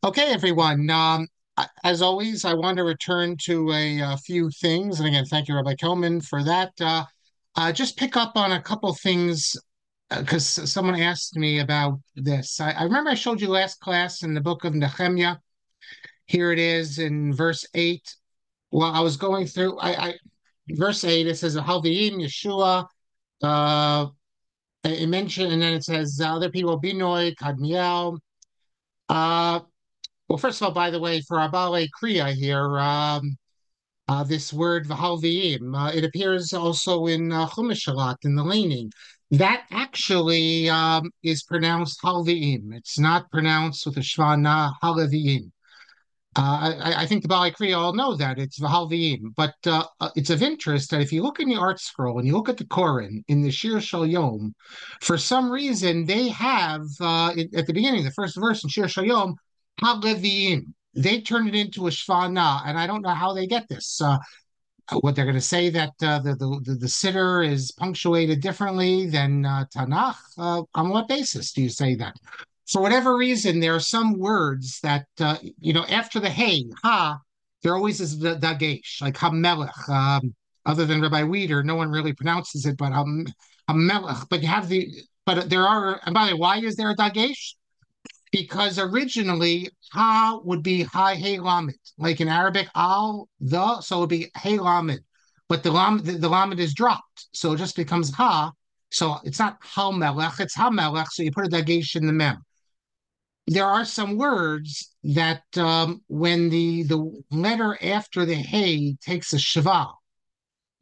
Okay, everyone. As always, I want to return to a few things. And again, thank you, Rabbi Kelman, for that. Just pick up on a couple things because someone asked me about this. I remember I showed you last class in the book of Nehemiah. Here it is in verse 8. Well, I was going through, verse 8, it says, Halviim, Yeshua, it mentioned, and then it says, other people, Binoy, Kadmiel. Uh, Well, first of all, by the way, for our ballet kriya here, this word v'halviim, it appears also in Chumash a lot, in the laning. That actually is pronounced halviim. It's not pronounced with a shvana halaviim. I think the ballet kriya all know that it's v'halviim, but it's of interest that if you look in the art scroll and you look at the Koran in the Shir Shal Yom, for some reason they have at the beginning, the first verse in Shir Shal Yom, Haleviim. They turn it into a Shvana, and I don't know how they get this. What they're going to say that the sitter is punctuated differently than Tanakh. On what basis do you say that? For whatever reason, there are some words that after the hey ha, there always is the dagesh, like hamelech. Other than Rabbi Weider, no one really pronounces it, but hamelech. But you have but there are. And by the way, why is there a dagesh? Because originally ha would be hi hey lamed, like in Arabic al the, so it would be hey lamed, but the lamed is dropped, so it just becomes ha. So it's not ha melech, it's ha melech. So you put a dagesh in the mem. There are some words that when the letter after the hey takes a shva,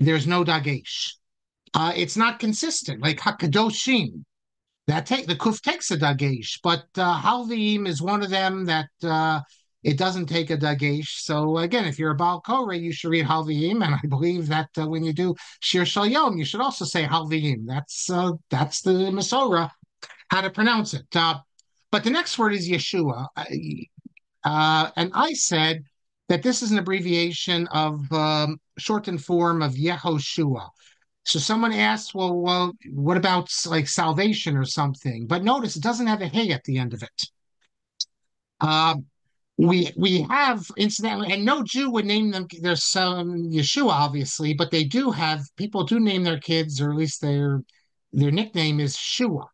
there's no dagesh. It's not consistent, like hakadoshim. The kuf takes a dagesh, but halvim is one of them that it doesn't take a dagesh. So again, if you're a Baal Koreh, you should read halvim, and I believe that when you do Shir Shal Yom, you should also say halvim. That's the Masorah, how to pronounce it. But the next word is Yeshua, and I said that this is an abbreviation of shortened form of Yehoshua. So someone asked, well, what about like salvation or something? But notice it doesn't have a hey at the end of it. We have incidentally, and no Jew would name them. There's some Yeshua, obviously, but they do have people do name their kids, or at least their nickname is Shua.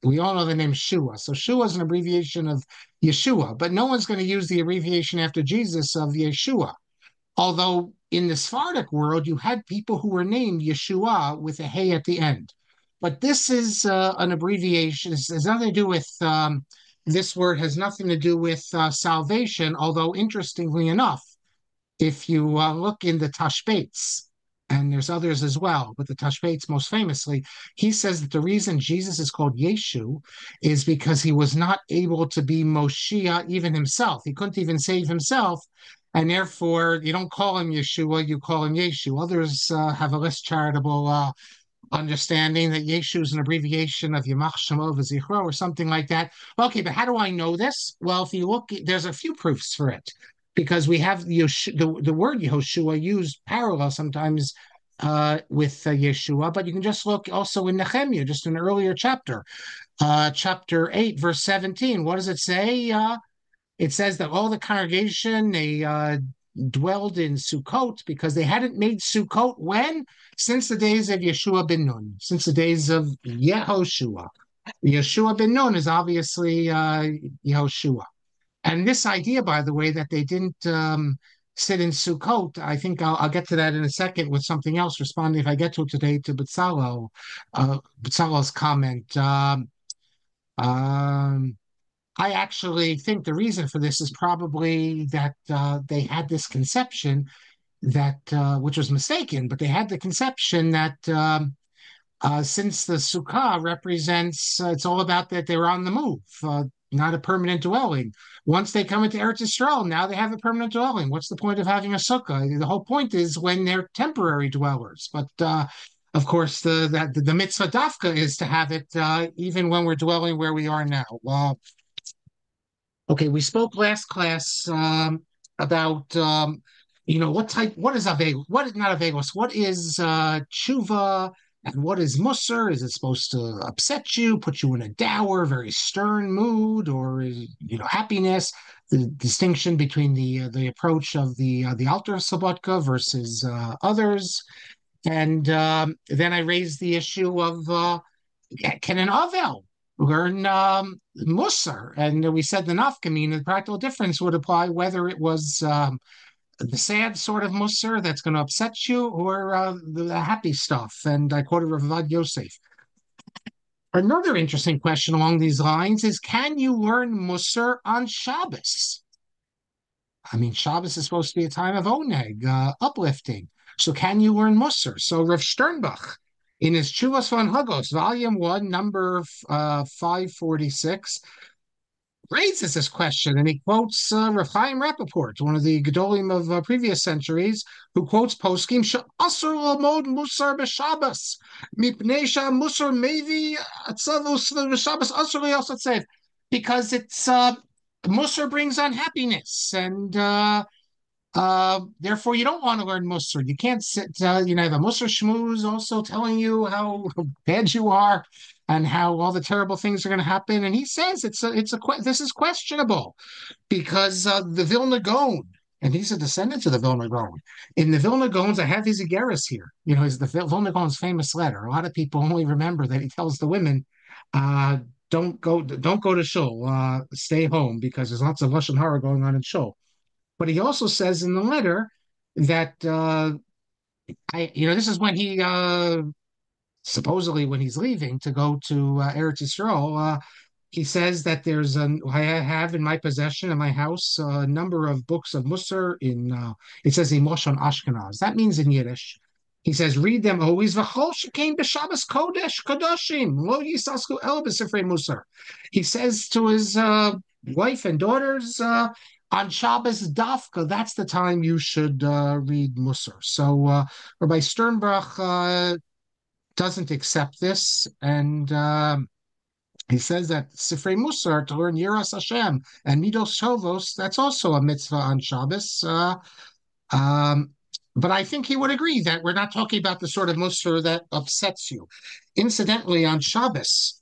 We all know the name Shua. So Shua is an abbreviation of Yeshua, but no one's going to use the abbreviation after Jesus of Yeshua. Although in the Sephardic world, you had people who were named Yeshua with a hey at the end. But this is an abbreviation. It has nothing to do with, this word has nothing to do with salvation, although interestingly enough, if you look in the Tashbates, and there's others as well, but the Tashbates most famously, he says that the reason Jesus is called Yeshu is because he was not able to be Moshiach even himself. He couldn't even save himself, and therefore you don't call him Yeshua, you call him Yeshu. Others have a less charitable understanding that Yeshu is an abbreviation of Yamach Shemo V'Zichro or something like that. Okay, but how do I know this? Well, if you look, there's a few proofs for it because we have the word Yehoshua used parallel sometimes with Yeshua, but you can just look also in Nehemiah, just an earlier chapter, chapter 8, verse 17. What does it say? It says that all the congregation, they dwelled in Sukkot because they hadn't made Sukkot when? Since the days of Yeshua ben Nun, since the days of Yehoshua. Yeshua ben Nun is obviously Yehoshua. And this idea, by the way, that they didn't sit in Sukkot, I think I'll get to that in a second with something else, responding if I get to it today to Bezalel's comment. Um, I actually think the reason for this is probably that they had this conception that, which was mistaken, but they had the conception that since the Sukkah represents, it's all about that they're on the move, not a permanent dwelling. Once they come into Eretz Yisrael, now they have a permanent dwelling. What's the point of having a Sukkah? The whole point is when they're temporary dwellers. But of course, the mitzvah dafka is to have it even when we're dwelling where we are now. Okay, we spoke last class about what is avelos, what is not avelos, what is tshuva, And what is Mussar? Is it supposed to upset you, put you in a dour, very stern mood, or happiness? The distinction between the approach of the altar Slobodka versus others, and then I raised the issue of can an Avel learn Mussar? And we said the nafkamina, the practical difference would apply whether it was the sad sort of Mussar that's going to upset you or the happy stuff. And I quoted Rav Yosef. Another interesting question along these lines is, can you learn Mussar on Shabbos? I mean, Shabbos is supposed to be a time of oneg, uplifting. So can you learn Mussar? So Rav Sternbach, in his Chuvas von Hagos, Volume 1, number 546, raises this question, and he quotes Rav Chaim Rappaport, one of the Gedolim of previous centuries, who quotes poskim she'asur lamod musar b'Shabbos mipnei musar mevi atzavus b'Shabbos asur li'asatzev, because it's musar brings unhappiness, and therefore you don't want to learn Mussar. You can't sit, have a Mussar shmooze also telling you how bad you are and how all the terrible things are going to happen. And he says this is questionable because the Vilna Gaon, and he's a descendant of the Vilna Gaon. In the Vilna Gaons, I have his Igeris here. Is the Vilna Gaon's famous letter. A lot of people only remember that he tells the women, don't go to shul, stay home because there's lots of lashon hara going on in shul. But he also says in the letter that this is when he supposedly when he's leaving to go to Eretz Yisrael. He says that I have in my possession in my house a number of books of Mussar it says in Moshon Ashkenaz. That means in Yiddish. He says, read them always. V'chol shekain b'Shabbos kodesh kadoshim lo yisasku el b'sifrei Mussar. He says to his wife and daughters, on Shabbos Dafka, that's the time you should read Mussar. So Rabbi Sternbach doesn't accept this, and he says that Sifrei Mussar, to learn Yiras Hashem and Midos Tovos, that's also a mitzvah on Shabbos. But I think he would agree that we're not talking about the sort of Mussar that upsets you. Incidentally, on Shabbos,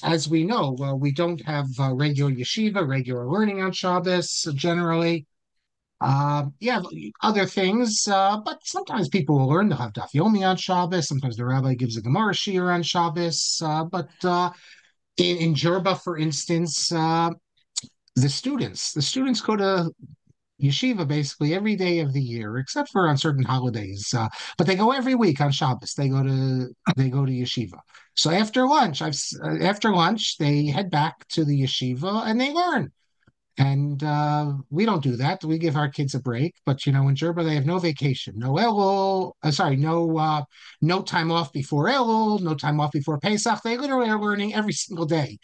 as we know, we don't have regular yeshiva, regular learning on Shabbos generally. Other things, but sometimes people will learn. They'll have daf yomi on Shabbos. Sometimes the rabbi gives a Gemara shiur on Shabbos. But in Jerba, for instance, the students go to yeshiva basically every day of the year, except for on certain holidays. But they go every week on Shabbos. They go to yeshiva. So after lunch, they head back to the yeshiva and they learn. And we don't do that. We give our kids a break. But in Jerba they have no vacation, no Elul. No time off before Elul, no time off before Pesach. They literally are learning every single day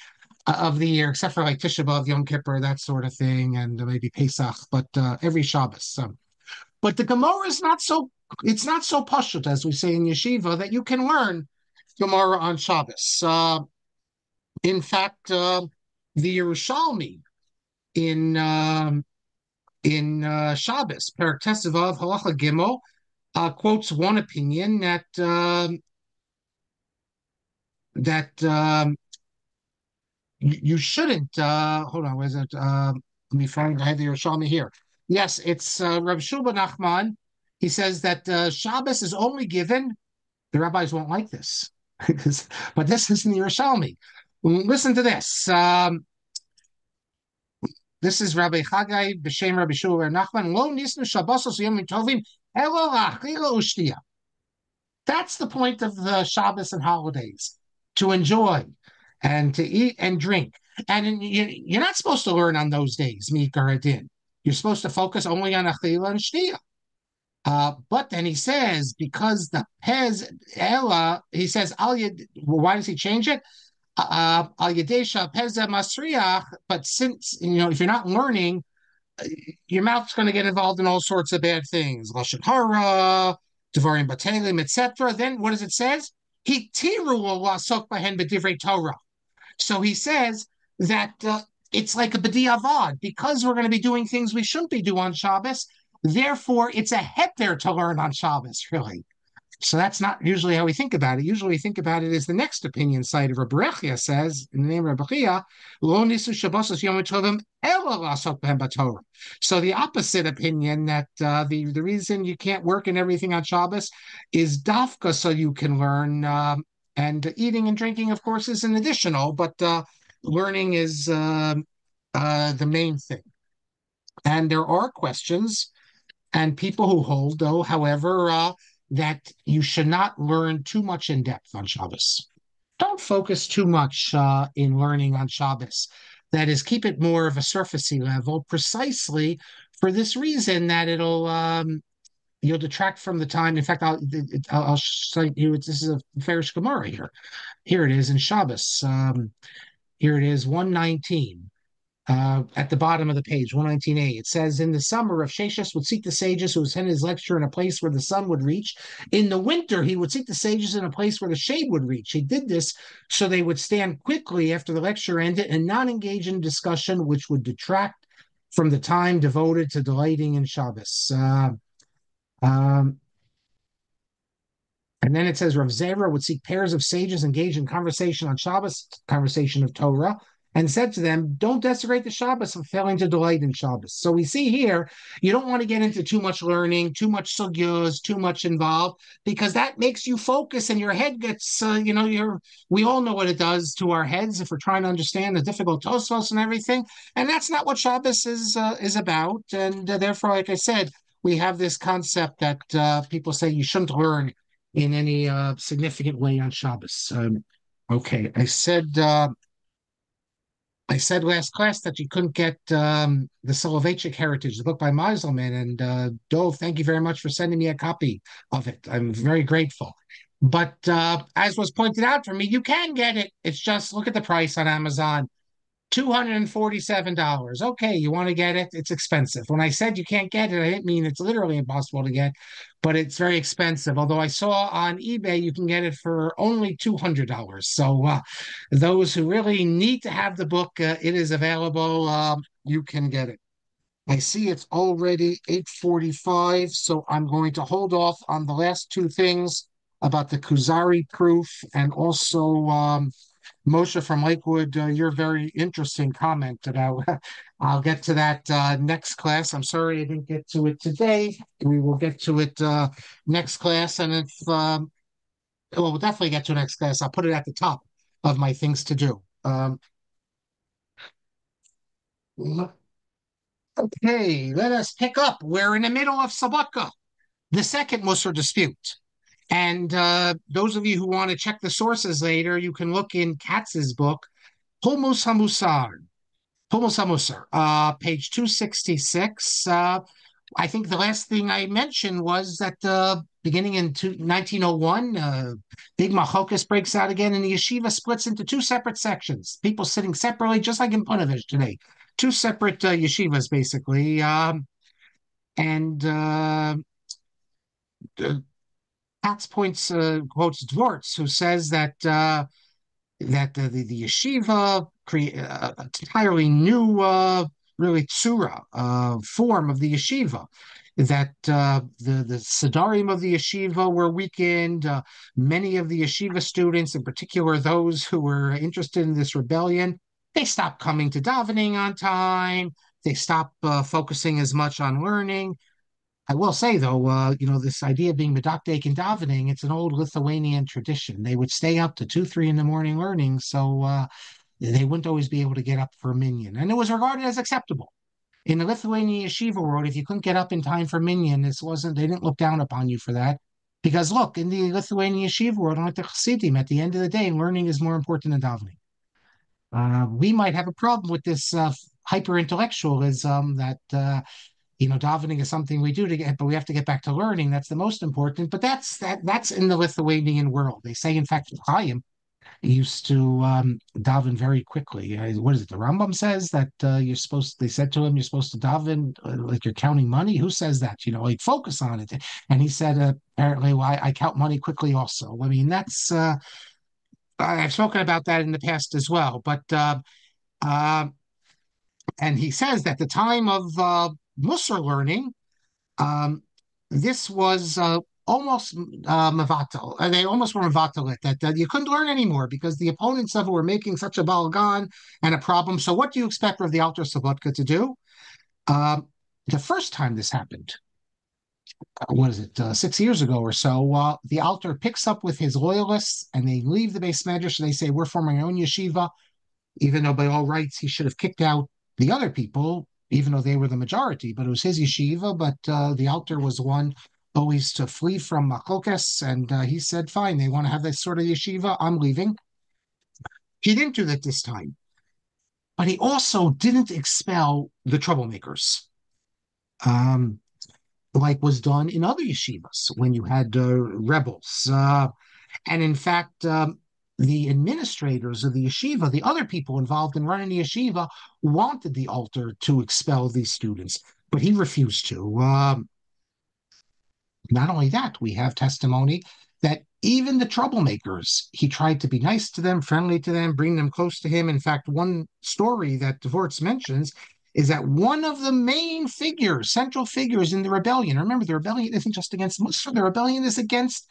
of the year, except for like Tisha B'Av, Yom Kippur, that sort of thing, and maybe Pesach, but every Shabbos. But the Gemara is not so. It's not so pashut, as we say in yeshiva, that you can learn Gemara on Shabbos. In fact, the Yerushalmi in Shabbos, Perek Tesevav Halacha Gimel, quotes one opinion that you shouldn't. Hold on, where's it? Let me find. I have the Yerushalmi here. Yes, it's Rav Shulba Nachman. He says that Shabbos is only given. The rabbis won't like this, but this is in the Yerushalmi. Listen to this. This is Rabbi Chagai b'shem Rabbi Shulba Nachman. Lo nisnu Shabbosos yomim tovim elo la'achila u'shtiya. That's the point of the Shabbos and holidays, to enjoy and to eat and drink. And you're not supposed to learn on those days, Mikar Adin. You're supposed to focus only on achila and shtiya. But then he says, because the Pez Ella, he says, why does he change it? Al Yadesha Peza Masriach, but since, if you're not learning, your mouth's going to get involved in all sorts of bad things. Lashon Hara, Devarim Batelim, etc. Then what does it says? He tiru lasok bahen b'divrei Torah. So he says that it's like a b'diavad, because we're going to be doing things we shouldn't be doing on Shabbos. Therefore, it's a heter to learn on Shabbos, really. So that's not usually how we think about it. Usually we think about it as the next opinion cited. Rabbi Rechia says, in the name of Rabbi Rechia, Lo nisu Shabbos Yom Tovim ela lasok behem b'Torah. So the opposite opinion that the reason you can't work and everything on Shabbos is dafka so you can learn. And eating and drinking, of course, is an additional, but learning is the main thing. And there are questions and people who hold, though, however, that you should not learn too much in depth on Shabbos. Don't focus too much in learning on Shabbos. That is, keep it more of a surfacey level, precisely for this reason that you'll detract from the time. In fact, I'll cite you. This is a Farish Gemara here. Here it is in Shabbos. Here it is, 119. At the bottom of the page, 119a, it says, in the summer, if Sheshas would seek the sages who attended his lecture in a place where the sun would reach. In the winter, he would seek the sages in a place where the shade would reach. He did this so they would stand quickly after the lecture ended and not engage in discussion, which would detract from the time devoted to delighting in Shabbos. Um, and then it says Rav Zera would seek pairs of sages engaged in conversation on Shabbos, conversation of Torah, and said to them, don't desecrate the Shabbos for failing to delight in Shabbos. So we see here, you don't want to get into too much learning, too much sugyos, too much involved, because that makes you focus and your head gets, we all know what it does to our heads if we're trying to understand the difficult Tosfos and everything. And that's not what Shabbos is about. And therefore, like I said, we have this concept that people say you shouldn't learn in any significant way on Shabbos. Okay, I said last class that you couldn't get the Soloveitchik Heritage, the book by Meiselman, and Dove, thank you very much for sending me a copy of it. I'm very grateful. But as was pointed out for me, you can get it. It's just look at the price on Amazon. $247. Okay, you want to get it? It's expensive. When I said you can't get it, I didn't mean it's literally impossible to get, but it's very expensive. Although I saw on eBay you can get it for only $200. So those who really need to have the book, it is available. You can get it. I see it's already 8:45, so I'm going to hold off on the last two things about the Kuzari proof and also Moshe from Lakewood, your very interesting comment about. I'll get to that next class. I'm sorry I didn't get to it today. We will get to it next class, and if well, we'll definitely get to next class. I'll put it at the top of my things to do. Okay, let us pick up. We're in the middle of Slobodka, the second Mussar dispute. And those of you who want to check the sources later, you can look in Katz's book, Humus HaMussar, Humus HaMussar, page 266. I think the last thing I mentioned was that beginning in 1901, Big Machokas breaks out again, and the yeshiva splits into two separate sections. People sitting separately, just like in Punovich today. Two separate yeshivas, basically. And Katz quotes Dvortz, who says that the yeshiva create an entirely new, really tsura form of the yeshiva. That the Sidarim of the yeshiva were weakened. Many of the yeshiva students, in particular those who were interested in this rebellion, they stopped coming to davening on time. They stopped focusing as much on learning. I will say though, this idea of being medakdek and davening, it's an old Lithuanian tradition. They would stay up to 2, 3 in the morning learning, so they wouldn't always be able to get up for a minyan, and it was regarded as acceptable in the Lithuanian yeshiva world. If you couldn't get up in time for minyan, they didn't look down upon you for that, because look, in the Lithuanian yeshiva world, like the Chassidim, at the end of the day, learning is more important than davening. We might have a problem with this hyper intellectualism that. Davening is something we do to get, but we have to get back to learning. That's the most important. But that's in the Lithuanian world. They say, in fact, Chaim used to daven very quickly. What is it? The Rambam says that they said to him, you're supposed to daven like you're counting money. Who says that? Like focus on it. And he said, apparently, well, I count money quickly also. I mean, I've spoken about that in the past as well. But and he says that the time of Mussar learning, this was almost mevatel. They almost were mevatel it, that you couldn't learn anymore because the opponents of it were making such a balagan and a problem. So what do you expect of the Alter Slobodka to do? Um, the first time this happened, what is it, 6 years ago or so, the Alter picks up with his loyalists and they leave the base medrash and they say, we're forming our own yeshiva, even though by all rights he should have kicked out the other people, even though they were the majority, but it was his yeshiva. But the Alter was the one always to flee from machlokas, and he said, fine, they want to have this sort of yeshiva, I'm leaving. He didn't do that this time, but he also didn't expel the troublemakers. Um, like was done in other yeshivas when you had rebels. And in fact, the administrators of the yeshiva, the other people involved in running the yeshiva, wanted the Alter to expel these students, but he refused to. Not only that, we have testimony that even the troublemakers, he tried to be nice to them, friendly to them, bring them close to him. In fact, one story that Dvortz mentions is that one of the main figures, central figures in the rebellion, remember, the rebellion isn't just against Mussar, the rebellion is against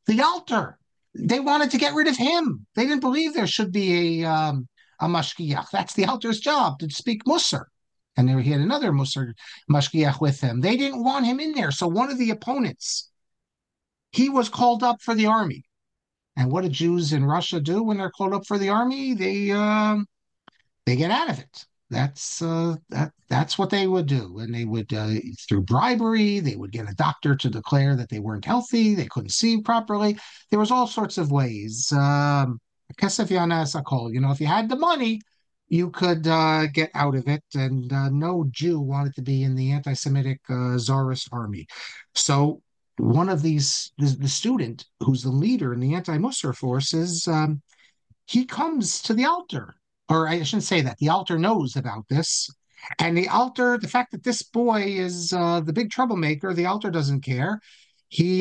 the Alter. They wanted to get rid of him. They didn't believe there should be a mashgiach. That's the Alter's job, to speak Mussar. And there he had another Mussar mashgiach with him. They didn't want him in there. So one of the opponents, he was called up for the army. And what do Jews in Russia do when they're called up for the army? They get out of it. That's what they would do, and they would through bribery, they would get a doctor to declare that they weren't healthy, they couldn't see properly. There was all sorts of ways. Kesef yana sakol. If you had the money, you could get out of it, and no Jew wanted to be in the anti-Semitic Tsarist army. So one of these, the student who's the leader in the anti-Mussar forces, he comes to the Alter, or I shouldn't say that. The Alter knows about this, and the Alter, the fact that this boy is the big troublemaker, the Alter doesn't care. He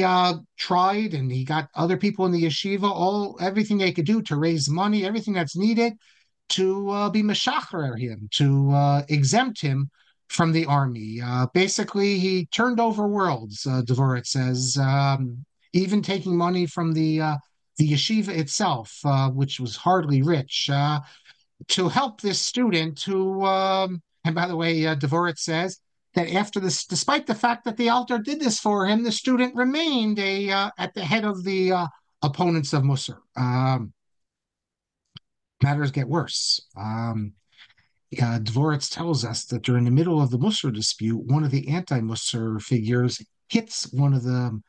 tried, and he got other people in the yeshiva, everything they could do to raise money, everything that's needed to be meshacher him, to exempt him from the army. Basically, he turned over worlds. Dvorah says, even taking money from the yeshiva itself, which was hardly rich, to help this student who, and by the way, Dvorah says that after this, despite the fact that the Alter did this for him, the student remained at the head of the opponents of Mussar. Matters get worse. Dvorah tells us that during the middle of the Mussar dispute, one of the anti-Mussar figures hits one of the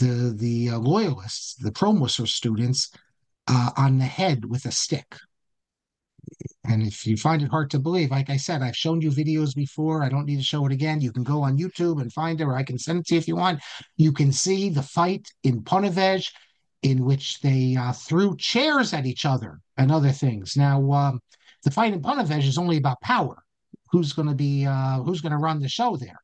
loyalists, the pro-Mussar students, on the head with a stick. And if you find it hard to believe, like I said, I've shown you videos before. I don't need to show it again. You can go on YouTube and find it, or I can send it to you if you want. You can see the fight in Ponevezh, in which they threw chairs at each other and other things. Now, the fight in Ponevezh is only about power. Who's going to run the show there?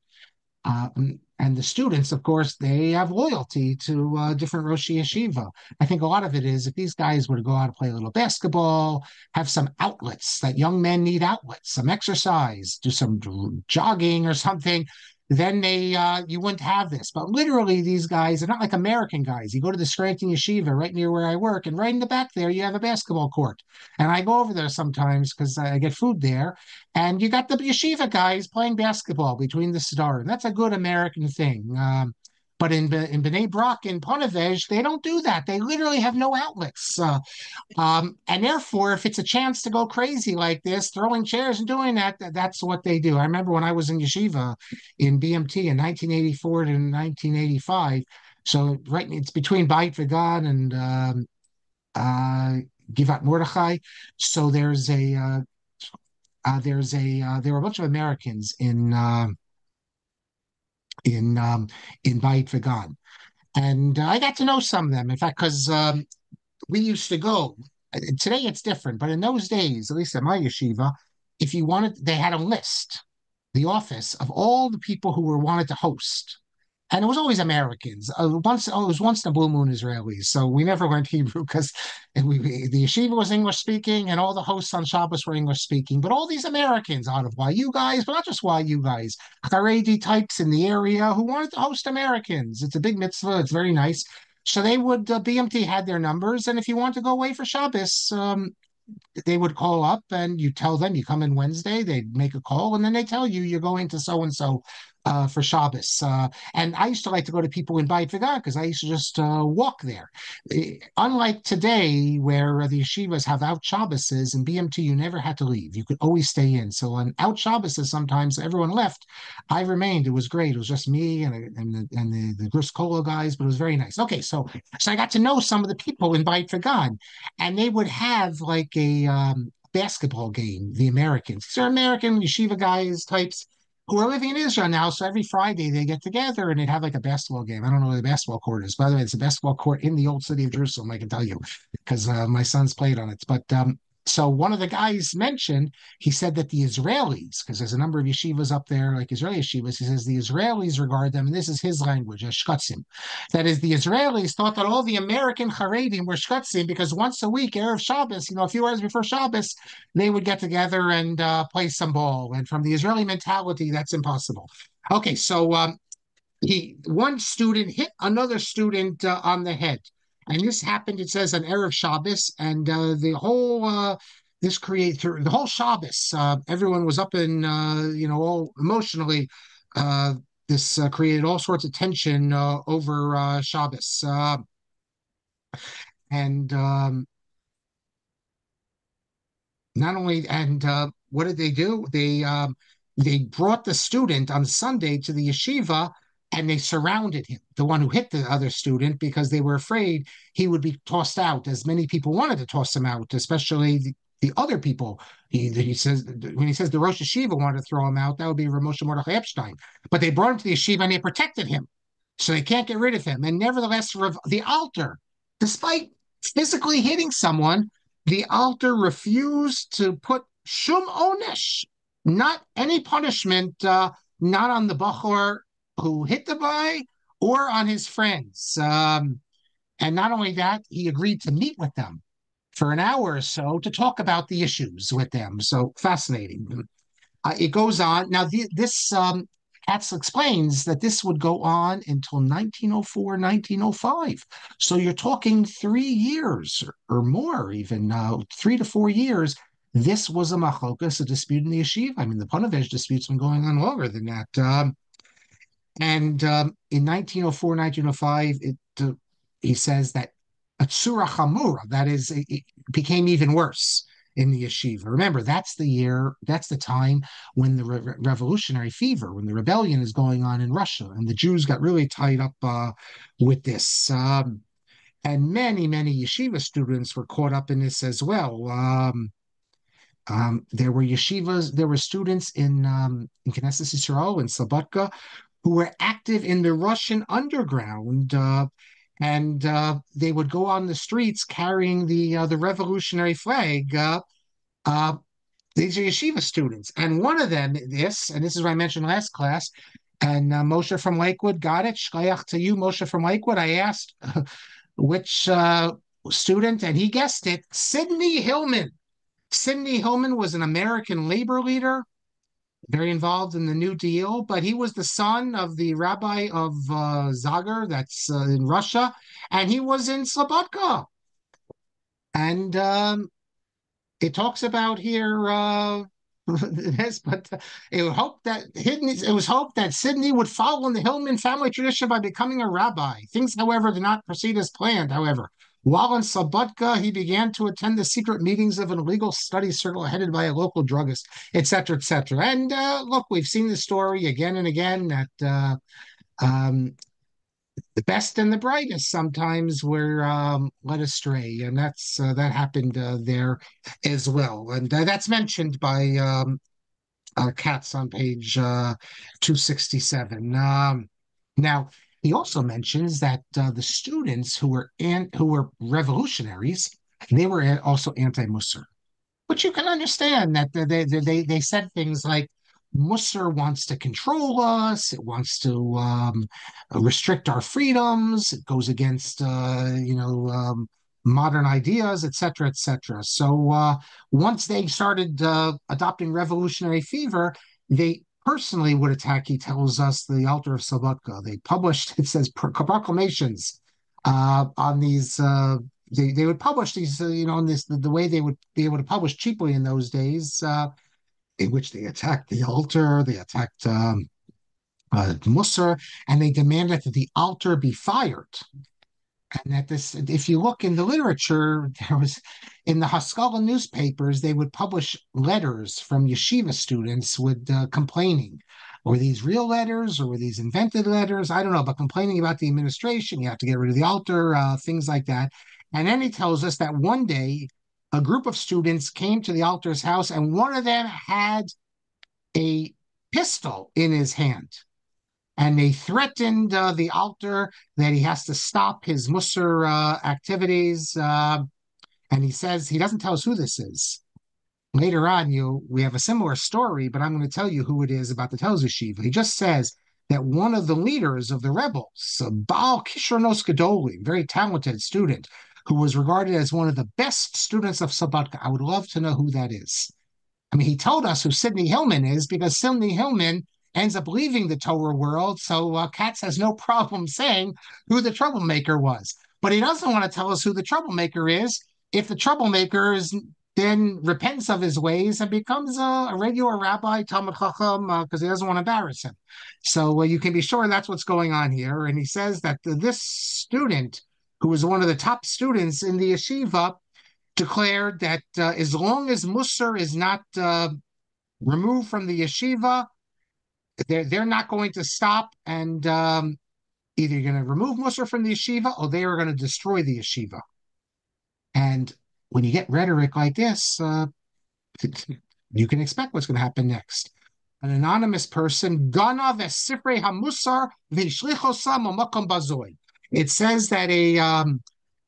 And the students, of course, they have loyalty to different Rosh Yeshiva. I think a lot of it is if these guys were to go out and play a little basketball, have some outlets that young men need outlets, some exercise, do some jogging or something, then you wouldn't have this. But literally, these guys are not like American guys. You go to the Scranton Yeshiva right near where I work, and right in the back there, you have a basketball court. And I go over there sometimes because I get food there. And you got the yeshiva guys playing basketball between the siddur. And that's a good American thing. But in Bnei Brak in Ponevezh, they don't do that. They literally have no outlets. And therefore, if it's a chance to go crazy like this, throwing chairs and doing that, that's what they do. I remember when I was in yeshiva in BMT in 1984 to 1985. So it's between Beit Vegan and Givat Mordechai. So there were a bunch of Americans in Beit Vegan, and I got to know some of them. In fact, because we used to go. Today it's different, but in those days, at least at my yeshiva, if you wanted, they had a list, the office of all the people who were wanted to host. And it was always Americans. It was once in a blue moon Israelis. So we never learned Hebrew because the the yeshiva was English speaking, and all the hosts on Shabbos were English speaking. But all these Americans out of YU guys, but not just YU guys, Haredi types in the area who wanted to host Americans. It's a big mitzvah. It's very nice. So they would, BMT had their numbers, and if you want to go away for Shabbos, they would call up and you tell them you come in Wednesday. They'd make a call and then they tell you you're going to so and so for Shabbos. And I used to like to go to people in Beit Vegan because I used to just walk there. Unlike today, where the yeshivas have out Shabboses and BMT, you never had to leave. You could always stay in. So on out Shabboses, sometimes everyone left. I remained. It was great. It was just me and the Gris Kolo guys, but it was very nice. Okay, so I got to know some of the people in Beit Vegan, and they would have like a basketball game, the Americans. These are American yeshiva guys types who are living in Israel now. So every Friday they get together and they'd have like a basketball game. I don't know where the basketball court is. By the way, it's a basketball court in the old city of Jerusalem, I can tell you, because my sons played on it. But so one of the guys mentioned, he said that the Israelis, because there's a number of yeshivas up there, like Israeli yeshivas, he says the Israelis regard them, and this is his language, as shkatzim. That is, the Israelis thought that all the American Haredim were shkatzim because once a week, Erev Shabbos, a few hours before Shabbos, they would get together and play some ball. And from the Israeli mentality, that's impossible. Okay, so one student hit another student on the head. And this happened, it says, on Erev Shabbos, and the whole this created the whole Shabbos. Everyone was up in all emotionally. This created all sorts of tension over Shabbos, and not only and what did they do? They brought the student on Sunday to the yeshiva and they surrounded him, the one who hit the other student, because they were afraid he would be tossed out, as many people wanted to toss him out, especially the other people. He says, when he says the Rosh Yeshiva wanted to throw him out, that would be Rav Moshe Mordechai Epstein. But they brought him to the yeshiva and they protected him. So they can't get rid of him. And nevertheless, the altar, despite physically hitting someone, the altar refused to put shum onesh, not any punishment, not on the bachor who hit the boy or on his friends. And not only that, he agreed to meet with them for an hour or so to talk about the issues with them. So fascinating. It goes on. Now, this Katz explains that this would go on until 1904, 1905. So you're talking 3 years or more, even 3 to 4 years. This was a machlokas, a dispute in the yeshiva. I mean, the Ponevezh dispute's been going on longer than that. And in 1904, 1905, he says that Atsura Chamura, that is, it became even worse in the yeshiva. Remember, that's the time when the revolutionary fever, when the rebellion is going on in Russia, and the Jews got really tied up with this. And many, many yeshiva students were caught up in this as well. There were yeshivas, there were students in Knesset Yisrael, in Slobodka, who were active in the Russian underground, and they would go on the streets carrying the revolutionary flag. These are yeshiva students, and one of them, and this is what I mentioned last class, and Moshe from Lakewood got it. Shkoyach to you, Moshe from Lakewood. I asked which student, and he guessed it. Sidney Hillman. Sidney Hillman was an American labor leader, very involved in the New Deal, but he was the son of the rabbi of Zagar, that's in Russia, and he was in Slobodka. And it talks about here this, but it was hoped that Sidney would follow in the Hillman family tradition by becoming a rabbi. Things, however, did not proceed as planned, however. While in Slobodka, he began to attend the secret meetings of an illegal study circle headed by a local druggist, etc., etc. And look, we've seen the story again and again that the best and the brightest sometimes were led astray, and that happened there as well. And that's mentioned by Katz on page 267. Now, he also mentions that the students who were revolutionaries, they were also anti-Mussar, which you can understand that they said things like Mussar wants to control us, it wants to restrict our freedoms, it goes against modern ideas, etc., etc. So once they started adopting revolutionary fever, they personally would attack, he tells us, the altar of Slobodka. They published, it says, proclamations on these. They would publish these, in this the way they would be able to publish cheaply in those days, in which they attacked the altar, they attacked Mussar, and they demanded that the altar be fired. And that this, if you look in the literature, there was in the Haskalah newspapers, they would publish letters from yeshiva students with complaining. Were these real letters or were these invented letters? I don't know, but complaining about the administration, you have to get rid of the altar, things like that. And then he tells us that one day a group of students came to the altar's house and one of them had a pistol in his hand and they threatened the altar that he has to stop his Mussar activities. And he says he doesn't tell us who this is. Later on, we have a similar story, but I'm going to tell you who it is about the Tel Yeshiva. He just says that one of the leaders of the rebels, Baal Kishronos Gedolim, very talented student, who was regarded as one of the best students of Slobodka. I would love to know who that is. I mean, he told us who Sidney Hillman is because Sidney Hillman ends up leaving the Torah world. So Katz has no problem saying who the troublemaker was. But he doesn't want to tell us who the troublemaker is if the troublemaker is then repents of his ways and becomes a regular rabbi, Talmud Chacham, because he doesn't want to embarrass him. So you can be sure that's what's going on here. And he says that this student, who was one of the top students in the yeshiva, declared that as long as Mussar is not removed from the yeshiva, they're not going to stop, and either you're going to remove Mussar from the yeshiva or they are going to destroy the yeshiva. And when you get rhetoric like this, you can expect what's going to happen next. An anonymous person, Gana v'sifrei hamusar v'shlichosam u'makom bazoy. It says that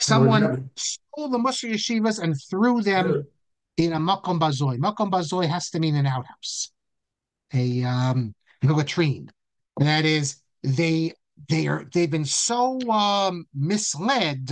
someone stole the Mussar yeshivas and threw them in a makom bazoy. Makom bazoy has to mean an outhouse, a latrine. That is, they've been so misled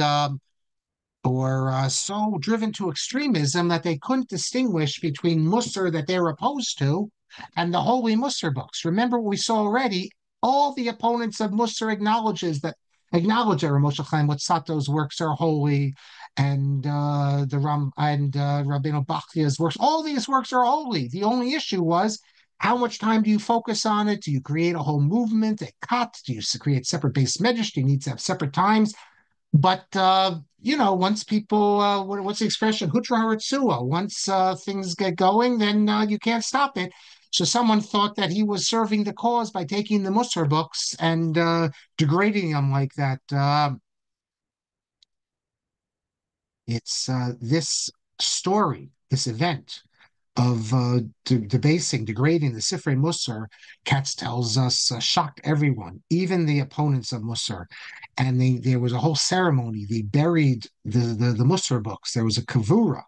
or so driven to extremism that they couldn't distinguish between Mussar that they're opposed to and the holy Mussar books. Remember what we saw already. All the opponents of Mussar acknowledge Moshe Chaim Luzzatto's works are holy, and Rabbeinu Bachya's works. All these works are holy. The only issue was, how much time do you focus on it? Do you create a whole movement, a cut? Do you create separate base medrash? Do you need to have separate times? But once people, what's the expression? Hutra haratzua. Once things get going, then you can't stop it. So someone thought that he was serving the cause by taking the Mussar books and degrading them like that. It's this story, this event of debasing, degrading the Sifrei Mussar, Katz tells us, shocked everyone, even the opponents of Mussar. And there was a whole ceremony. They buried the Mussar books. There was a kavura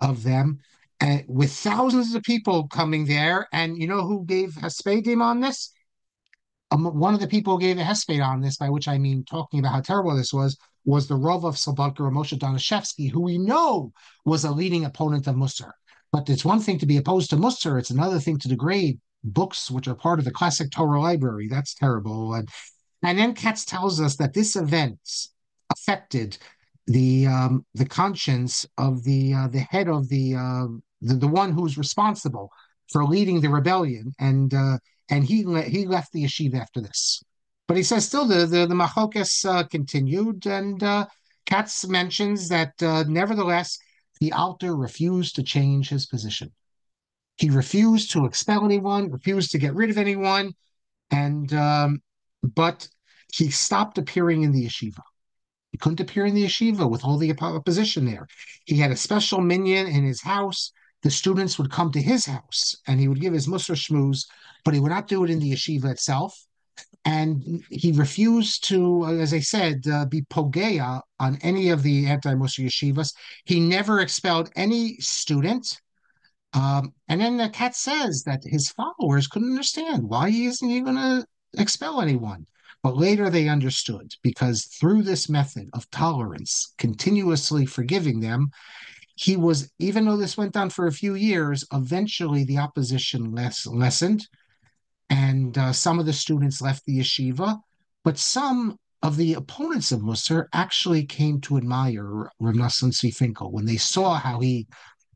of them, with thousands of people coming there. And you know who gave Hespedim on this? One of the people who gave a hesped on this, by which I mean talking about how terrible this was the Rav of Slobodka, Moshe Donashevsky, who we know was a leading opponent of Mussar. But it's one thing to be opposed to Mussar, it's another thing to degrade books which are part of the classic Torah library. That's terrible. And then Katz tells us that this event affected the conscience of the head of the one who's responsible for leading the rebellion, and he left the yeshiva after this. But he says still the machokes continued, and Katz mentions that nevertheless the alter refused to change his position. He refused to expel anyone, refused to get rid of anyone, and but he stopped appearing in the yeshiva. He couldn't appear in the yeshiva with all the opposition there. He had a special minyan in his house. The students would come to his house, and he would give his Mussar shmooze, but he would not do it in the yeshiva itself. And he refused to, as I said, be pogea on any of the anti-Mussar yeshivas. He never expelled any student. And then the Katz says that his followers couldn't understand why isn't he going to expel anyone. But later they understood, because through this method of tolerance, continuously forgiving them, he was, even though this went on for a few years, eventually the opposition lessened, and some of the students left the yeshiva, but some of the opponents of Mussar actually came to admire Rav Nosson Tzvi Finkel when they saw how he,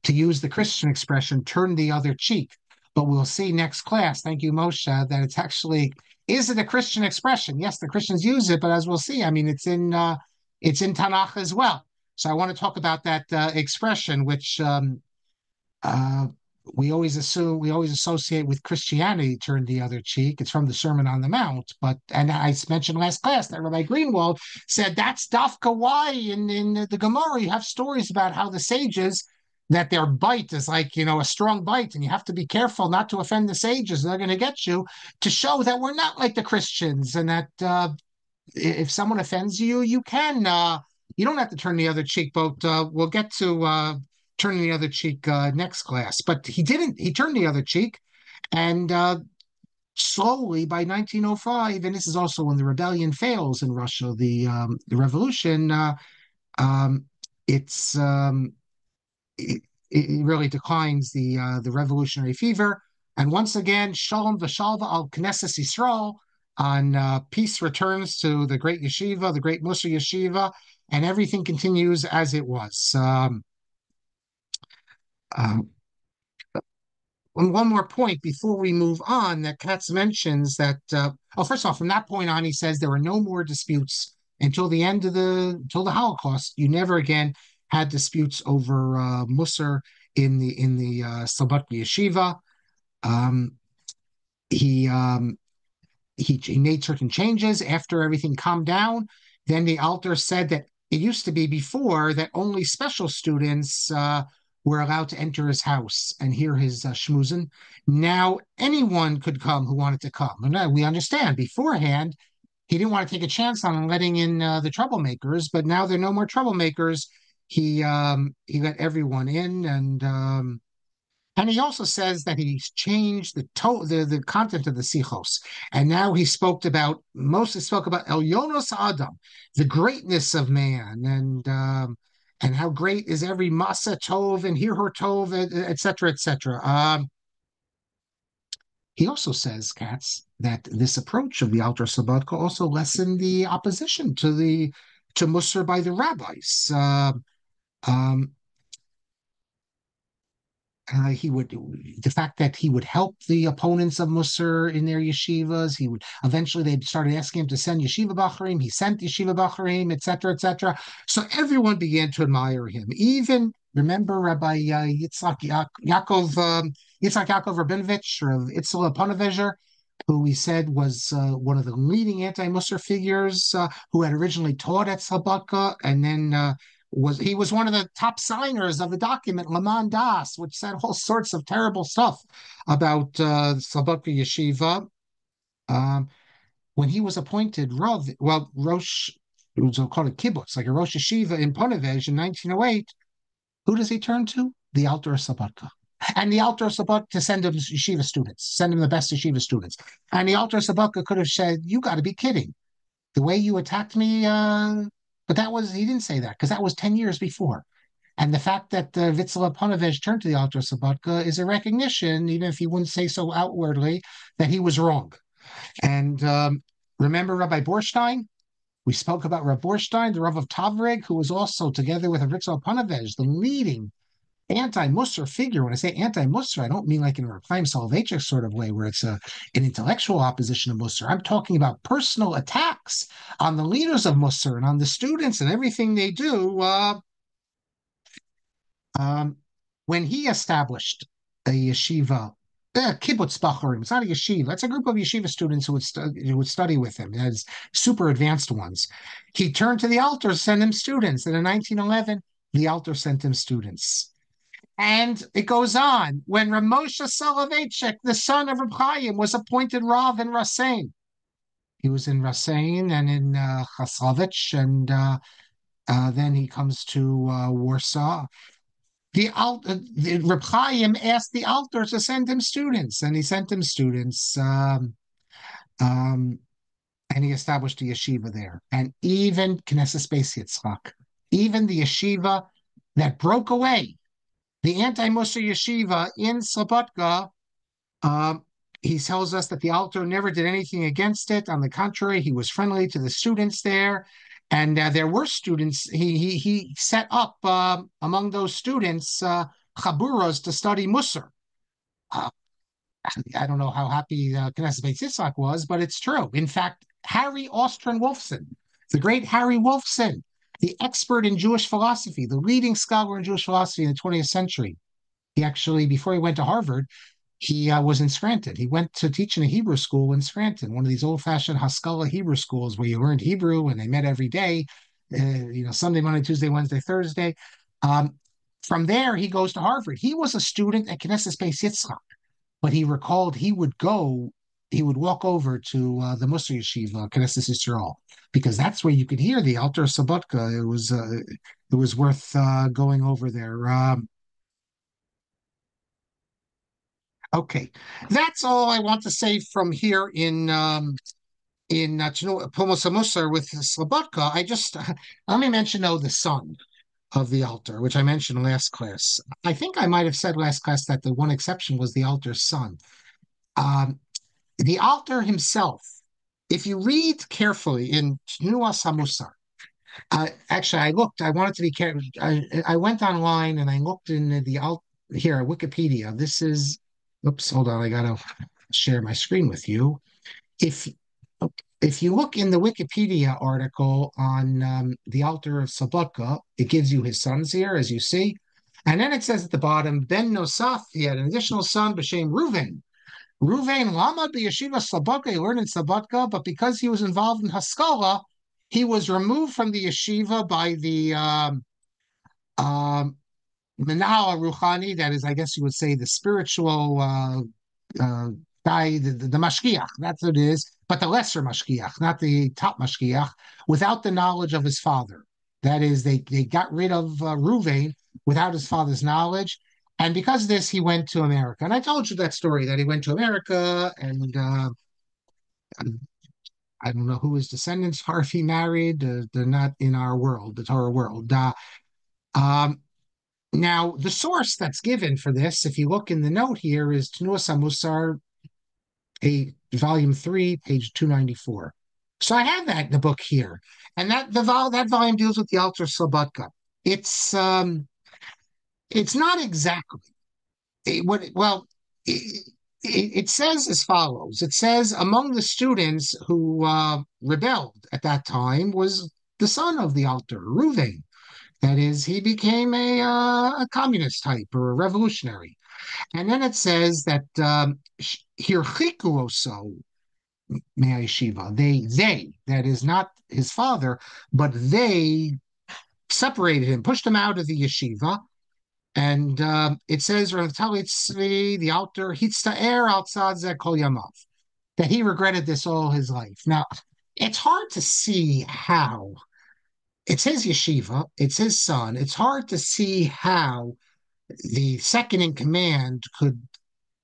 to use the Christian expression, turned the other cheek. But we'll see next class, thank you, Moshe, that it's actually, is it a Christian expression? Yes, the Christians use it, but as we'll see, I mean, it's in Tanakh as well. So I want to talk about that expression, which uh, we always assume, we always associate with Christianity, turn the other cheek. It's from the Sermon on the Mount. But, and I mentioned last class that Rabbi Greenwald said that's dafka why in the Gemara you have stories about how the sages, that their bite is like, a strong bite, and you have to be careful not to offend the sages. They're going to get you, to show that we're not like the Christians, and that if someone offends you, you don't have to turn the other cheek. But we'll get to turning the other cheek next class. But he didn't. He turned the other cheek, and slowly by 1905, and this is also when the rebellion fails in Russia, the revolution. Um, it's it, it really declines the revolutionary fever, and once again, Shalom v'Shalva al Knesset Yisrael. On peace returns to the great yeshiva, the great Mussar yeshiva, and everything continues as it was. Uh, one more point before we move on, that Katz mentions that, first of all, from that point on, he says there were no more disputes until until the Holocaust. You never again had disputes over Mussar in the Slobodka yeshiva. Um, he he made certain changes after everything calmed down. Then the Alter said that it used to be before that only special students were allowed to enter his house and hear his shmuzin. Now anyone could come who wanted to come. And we understand beforehand he didn't want to take a chance on letting in the troublemakers, but now there are no more troublemakers. He let everyone in, and he also says that he's changed the content of the sichos, and now he mostly spoke about Elyonos Adam, the greatness of man, and how great is every masa tov and hirhor tov, etc., etc. He also says, Katz, that this approach of the Alter Slobodka also lessened the opposition to Mussar by the rabbis. Um, the fact that he would help the opponents of Mussar in their yeshivas. He would eventually, they started asking him to send yeshiva bacharim. He sent yeshiva bacharim, etc., etc. So everyone began to admire him. Even remember Rabbi Yitzhak Yaakov Rabinovich, or Itzel Ponevezher, who we said was one of the leading anti-Mussar figures, who had originally taught at Slobodka, and then he was one of the top signers of the document Laman Das, which said all sorts of terrible stuff about Slobodka Yeshiva. Um, when he was appointed Rosh, it was called a kibbutz, like a Rosh Yeshiva in Ponevez in 1908, who does he turn to? The Alter Slobodka. And the Alter Slobodka to send him yeshiva students, send him the best yeshiva students. And the Alter Slobodka could have said, "You got to be kidding. The way you attacked me," but he didn't say that, because that was 10 years before. And the fact that Vitzela Ponevezh turned to the Alter Slobodka is a recognition, even if he wouldn't say so outwardly, that he was wrong. And remember Rabbi Borstein? We spoke about Rabbi Borstein, the Rav of Tavrig, who was also, together with Vitzela Ponevezh, the leading anti-Mussar figure. When I say anti-Mussar, I don't mean like in a Reclaim Soloveitchik sort of way where it's an intellectual opposition to Mussar. I'm talking about personal attacks on the leaders of Mussar and on the students and everything they do. When he established a yeshiva, kibbutz bachurim, it's not a yeshiva, it's a group of yeshiva students who would study with him as super advanced ones. He turned to the Alter to send him students, and in 1911, the Alter sent him students. And it goes on. When Ramosha Soloveitchik, the son of Reb Chaim, was appointed Rav in Rasein, he was in Rasein and in Chaslovich, and then he comes to Warsaw. The Reb Chaim asked the Alter to send him students, and he sent him students. And and he established a yeshiva there. And even Knesset Beis Yitzchak, even the yeshiva that broke away, the anti-Mussar yeshiva in Slobodka, um, he tells us that the Alter never did anything against it. On the contrary, he was friendly to the students there. And there were students, he set up among those students chaburas to study Mussar. Uh, I don't know how happy Knesset Beis Yitzchak was, but it's true. In fact, Harry Austen Wolfson, the great Harry Wolfson, the expert in Jewish philosophy, the leading scholar in Jewish philosophy in the 20th century, he actually, before he went to Harvard, he was in Scranton. He went to teach in a Hebrew school in Scranton, one of these old-fashioned Haskalah Hebrew schools where you learned Hebrew and they met every day, Sunday, Monday, Tuesday, Wednesday, Thursday. Um, from there, he goes to Harvard. He was a student at Knesset Beis Yitzchak, but he recalled he would walk over to the Mussar Yeshiva, Knesset Yisrael, because that's where you could hear the Alter Slobodka. It was worth going over there. Okay, that's all I want to say from here in Pomosa Mussar with Slobodka. I just let me mention though the son of the Alter, which I mentioned last class. I think I might have said last class that the one exception was the Alter's son. Um, the Alter himself, if you read carefully in Tnuas HaMussar, actually, I looked. I wanted to be careful. I went online and I looked in the alt here Wikipedia. This is. Oops, hold on. I gotta share my screen with you. If if you look in the Wikipedia article on the Altar of Slobodka, it gives you his sons here, as you see, and then it says at the bottom, Ben Nosaf. He had an additional son, B'Shem Reuven. Reuven Lama Yeshiva Slobodka. He learned in Slobodka, but because he was involved in Haskalah, he was removed from the yeshiva by the um, Menahal Ruchani, that is, I guess you would say, the spiritual guy, the Mashgiach, that's what it is, but the lesser Mashgiach, not the top Mashgiach, without the knowledge of his father. That is, they got rid of Ruvain without his father's knowledge. And because of this, he went to America. And I told you that story that he went to America, and I don't know who his descendants are if he married. They're not in our world, the Torah world. Um, Now, the source that's given for this, if you look in the note here, is Tnuas HaMussar, volume 3, page 294. So I have that in the book here, and that volume deals with the Alter Slobodka. It's not exactly well. It says as follows. It says among the students who rebelled at that time was the son of the Alter, Ruvain. That is, he became a communist type or a revolutionary. And then it says that Hirchiku oso me'ayeshiva. That is not his father, but they separated him, pushed him out of the yeshiva. And it says, the Alter, Hitzta'er outside Kol Yamav, that he regretted this all his life. Now, it's hard to see how. It's his yeshiva, it's his son. It's hard to see how the second in command could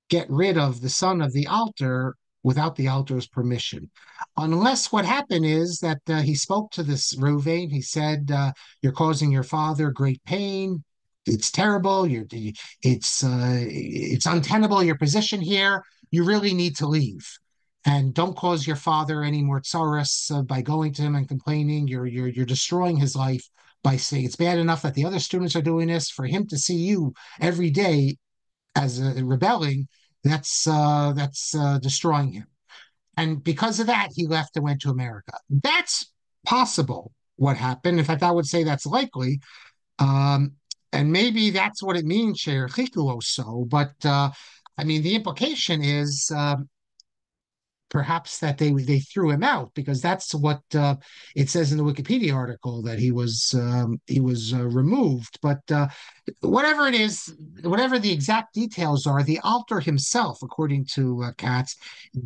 get rid of the son of the Alter without the Alter's permission. Unless what happened is that he spoke to this Ruvain. He said, "You're causing your father great pain. It's terrible. It's untenable. Your position here. You really need to leave." And don't cause your father any more tsaras by going to him and complaining. You're destroying his life by saying it's bad enough that the other students are doing this. For him to see you every day as rebelling, that's destroying him. And because of that, he left and went to America. That's possible. What happened? In fact, I would say that's likely. Um, and maybe that's what it means, Sher so. But I mean, the implication is perhaps that they threw him out because that's what it says in the Wikipedia article that he was removed. But whatever it is, whatever the exact details are, the Alter himself, according to Katz,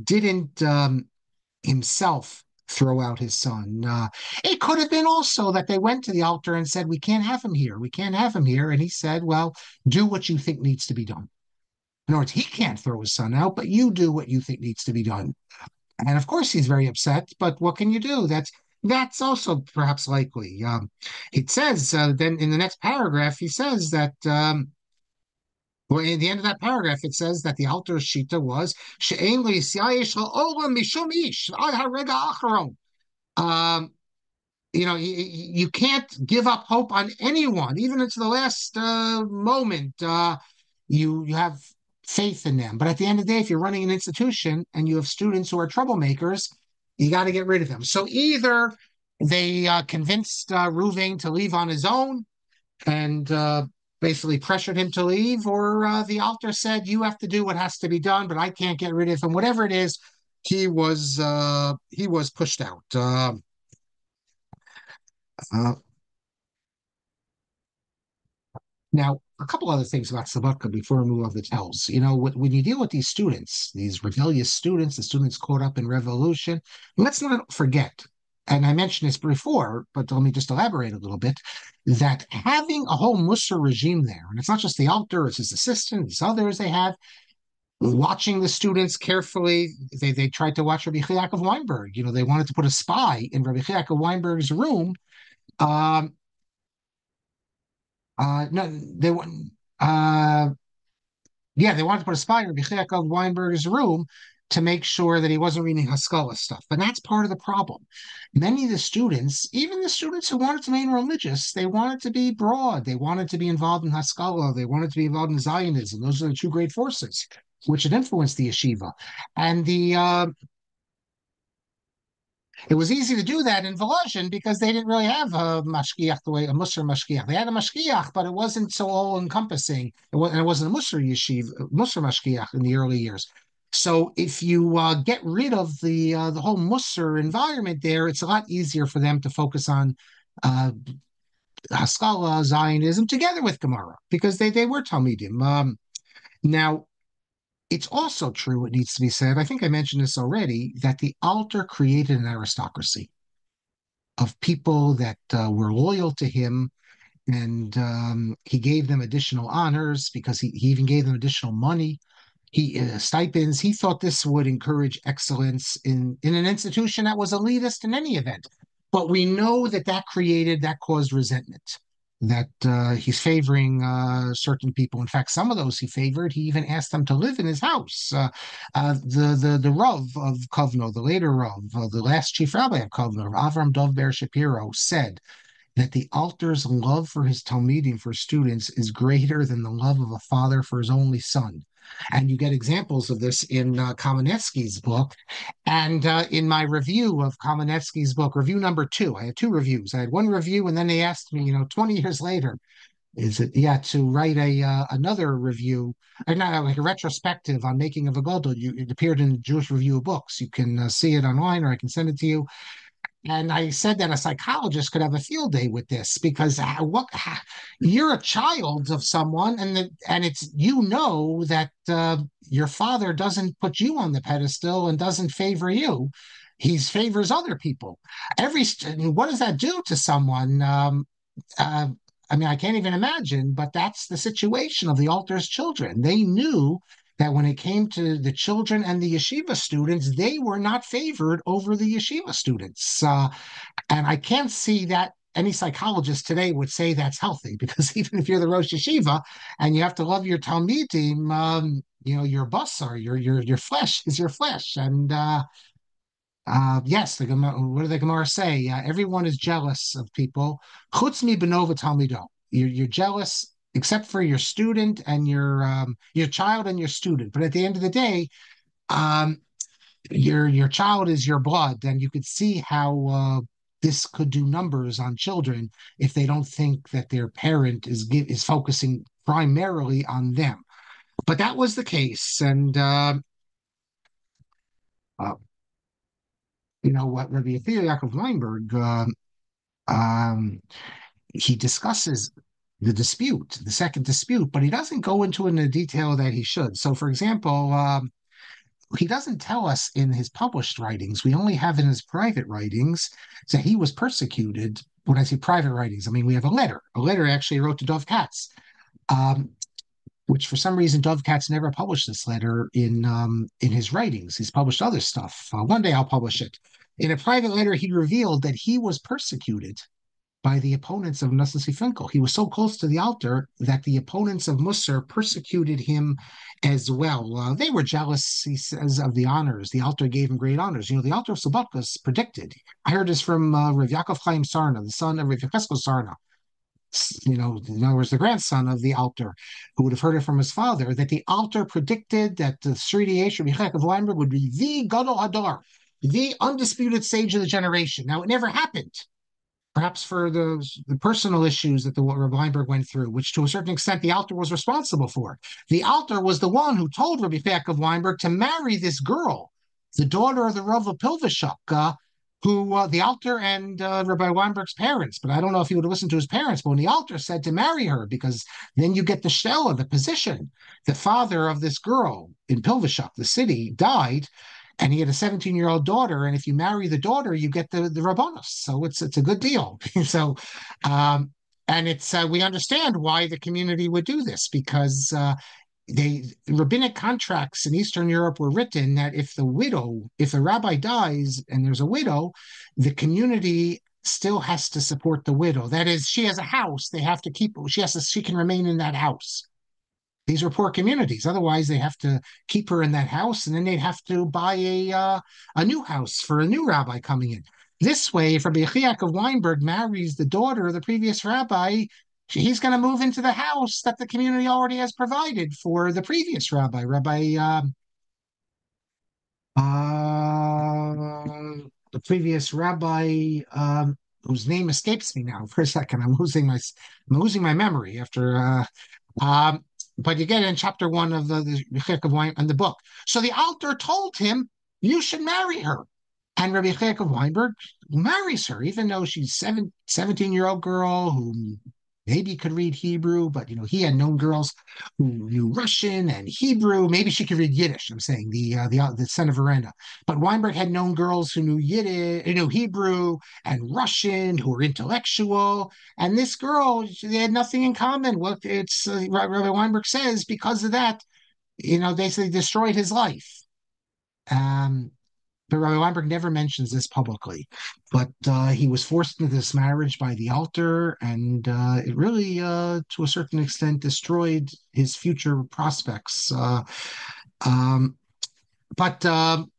didn't himself throw out his son. It could have been also that they went to the Alter and said, "We can't have him here. We can't have him here," and he said, "Well, do what you think needs to be done." In other words, he can't throw his son out, but you do what you think needs to be done. And of course, he's very upset. But what can you do? That's also perhaps likely. It says then in the next paragraph, he says that. Well, in the end of that paragraph, it says that the Alter Shita was she'ein li'isyayesh ha'olam mishum ish ad harega acharon. Um, you can't give up hope on anyone, even into the last moment. You have faith in them, but at the end of the day, if you're running an institution and you have students who are troublemakers, you got to get rid of them. So either they convinced Ruvain to leave on his own and basically pressured him to leave, or the Alter said, "You have to do what has to be done, but I can't get rid of him." Whatever it is, he was pushed out. Uh, Now, a couple other things about Slobodka before we move on to tells. When you deal with these students, these rebellious students, the students caught up in revolution, let's not forget, and I mentioned this before, but let me just elaborate a little bit, that having a whole Mussar regime there, and it's not just the Alter, it's his assistant, it's others they have, watching the students carefully. They tried to watch Rabbi Yaakov Weinberg. They wanted to put a spy in Rabbi Yaakov Weinberg's room. Um, no, they wouldn't. Yeah, they wanted to put a spy in Rabbi Yaakov Weinberg's room to make sure that he wasn't reading Haskalah stuff. But that's part of the problem. Many of the students, even the students who wanted to remain religious, they wanted to be broad. They wanted to be involved in Haskalah. They wanted to be involved in Zionism. Those are the two great forces which had influenced the yeshiva. And it was easy to do that in Volozhin because they didn't really have a mashgiach the way a Mussar mashgiach. They had a mashgiach, but it wasn't so all encompassing. And it wasn't a Mussar yeshiv, Mussar mashgiach in the early years. So if you get rid of the whole Mussar environment there, it's a lot easier for them to focus on uh, Haskalah, Zionism, together with Gemara because they were Talmidim. Now, it's also true, it needs to be said, I think I mentioned this already, that the Alter created an aristocracy of people that were loyal to him, and he gave them additional honors because he even gave them additional money. He stipends. He thought this would encourage excellence in an institution that was elitist in any event. But we know that caused resentment. That he's favoring certain people. In fact, some of those he favored, he even asked them to live in his house. The Rav of Kovno, the later Rav, the last chief rabbi of Kovno, Avram Dov Ber Shapiro, said that the Alter's love for his Talmidim, for students, is greater than the love of a father for his only son. And you get examples of this in Kamenetsky's book. And in my review of Kamenetsky's book, review number two, I had two reviews. I had one review, and then they asked me, 20 years later, is it, yeah, to write another review, not like a retrospective on Making of a Gadol. It appeared in the Jewish Review of Books. You can see it online, or I can send it to you. And I said that a psychologist could have a field day with this because you're a child of someone, and it's that your father doesn't put you on the pedestal and doesn't favor you. He favors other people. What does that do to someone? Uh, I mean, I can't even imagine, but that's the situation of the Alter's children. They knew that when it came to the children and the yeshiva students, they were not favored over the yeshiva students. And I can't see that any psychologist today would say that's healthy because even if you're the Rosh Yeshiva and you have to love your Talmidim, your basar, your flesh is your flesh. And yes, what do the Gemara say? Everyone is jealous of people. Chutz mi benova talmido. You're jealous except for your student and your child and your student. But at the end of the day, um, your child is your blood, and you could see how this could do numbers on children if they don't think that their parent is focusing primarily on them. But that was the case, and uh, what Rabbi Yaakov Weinberg um, he discusses the second dispute, but he doesn't go into it in the detail that he should. So, for example, he doesn't tell us in his published writings. We only have in his private writings that he was persecuted. When I say private writings, I mean we have a letter. A letter actually he wrote to Dov Katz. Um, which for some reason Dovkat's never published this letter in his writings. He's published other stuff. One day I'll publish it. In a private letter, he revealed that he was persecuted by the opponents of Nossi Finkel. He was so close to the altar that the opponents of Mussar persecuted him as well. They were jealous, he says, of the honors. The altar gave him great honors. The altar of Slobodka is predicted. I heard this from Rav Yaakov Chaim Sarna, the son of Rav Yecheskel Sarna. In other words, the grandson of the altar, who would have heard it from his father, that the altar predicted that the Sridi Yesh Rabbi of Weinberg would be the Gadol Hador, the undisputed sage of the generation. Now, it never happened, perhaps for the personal issues that the Rabbi Weinberg went through, which to a certain extent the altar was responsible for. The altar was the one who told Rabbi of Weinberg to marry this girl, the daughter of the Rav of Pilvashuk, who the altar and Rabbi Weinberg's parents, but I don't know if he would have listened to his parents, but when the altar said to marry her, because then you get the shella, the position. The father of this girl in Pilvashuk, the city, died, and he had a 17-year-old daughter, and if you marry the daughter, you get the rabbanos. So it's a good deal. So, and it's we understand why the community would do this, because rabbinic contracts in Eastern Europe were written that if the rabbi dies and there's a widow, the community still has to support the widow. That is, she has a house, they have to keep, she can remain in that house. These are poor communities. Otherwise, they have to keep her in that house, and then they'd have to buy a new house for a new rabbi coming in. This way, if Rabbi Yaakov Weinberg marries the daughter of the previous rabbi, he's going to move into the house that the community already has provided for the previous rabbi, the previous rabbi, whose name escapes me now for a second. I'm losing my memory after. But you get it in chapter 1 of the Chek of Wine and the book. So the altar told him, you should marry her. And Rabbi Chek of Weinberg marries her, even though she's 17-year-old girl who maybe could read Hebrew, but he had known girls who knew Russian and Hebrew. Maybe she could read Yiddish. I'm saying the son of Verena. But Weinberg had known girls who knew Yiddish, Hebrew and Russian, who were intellectual. And this girl, they had nothing in common. What it's Rabbi Weinberg says, because of that, basically destroyed his life. But Rabbi Weinberg never mentions this publicly. But he was forced into this marriage by the altar, and it really, to a certain extent, destroyed his future prospects. Um, but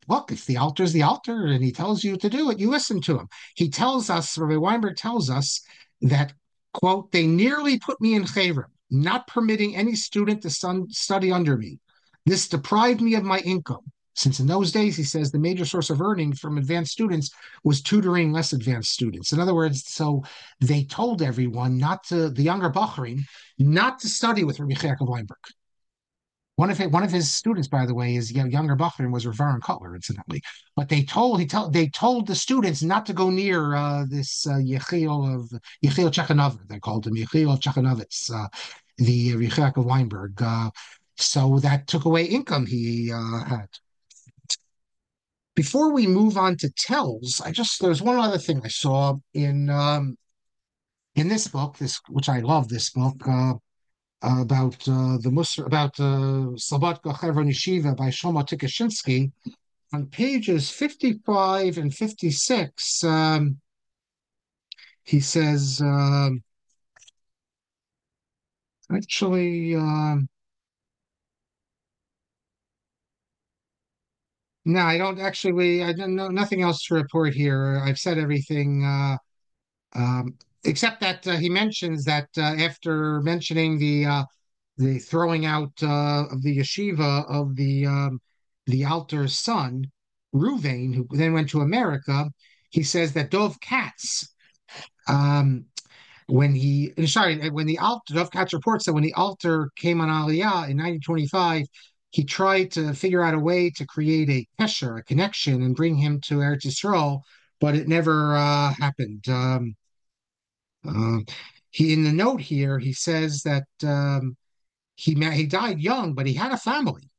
look, if the altar is the altar and he tells you to do it, you listen to him. Rabbi Weinberg tells us that, quote, they nearly put me in chayrim, not permitting any student to study under me. This deprived me of my income. Since in those days, he says, the major source of earning from advanced students was tutoring less advanced students. In other words, so they told everyone the younger Bachrim, not to study with Rabbi Yaakov Weinberg. One of his students, by the way, his younger Bachrim was Rav Cutler, incidentally. But they told the students not to go near this Yechiel Chekhanov. They called him Yechiel of Chechanovitz, the Rabbi Yaakov Weinberg. So that took away income he had. Before we move on to tells, there's one other thing I saw in this book, which I love this book about the Mussar, about Slobodka Chevron Yeshiva by Shlomo Tikashinsky. On pages 55 and 56, he says, actually. No, I don't actually. I don't know nothing else to report here. I've said everything, except that he mentions that after mentioning the throwing out of the yeshiva of the altar's son, Ruvain, who then went to America, he says that Dov Katz, when the altar, Dov Katz reports that when the altar came on Aliyah in 1925. He tried to figure out a way to create a kesher, a connection, and bring him to Eretz Yisrael, but it never happened. Uh, in the note here, he says that he died young, but he had a family,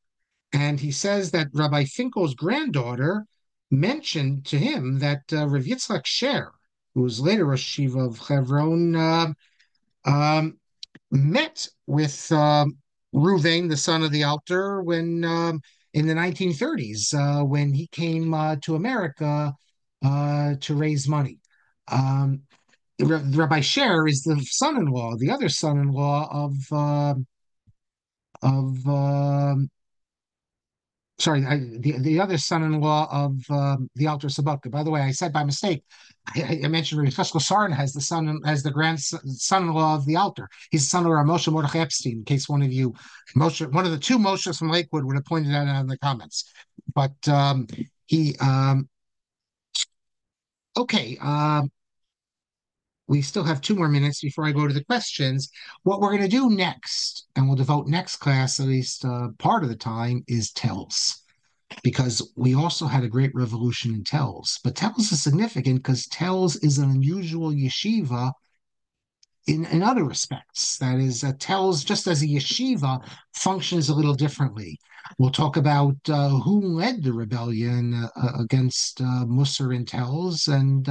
and he says that Rabbi Finkel's granddaughter mentioned to him that Rav Yitzchak Sher, who was later Rosh Yeshiva of Hebron, met with Ruvain, the son of the Alter, when in the 1930s, when he came to America to raise money. Um, Rabbi Sher is the son-in-law, the other son-in-law of sorry, the other son-in-law of the Alter Slobodka. By the way, I said by mistake, I mentioned Rabbi Cheskel Sarin has the son as the grandson-in-law of the Alter. He's the son of Moshe Mordechai Epstein. In case one of you, Moshe, one of the two Moshes from Lakewood would have pointed that out in the comments. But he, okay. We still have 2 more minutes before I go to the questions. What we're going to do next, and we'll devote next class at least part of the time, is tells, because we also had a great revolution in tells. But tells is significant because tells is an unusual yeshiva in other respects. That is, tells, just as a yeshiva, functions a little differently. We'll talk about who led the rebellion against Mussar and tells, and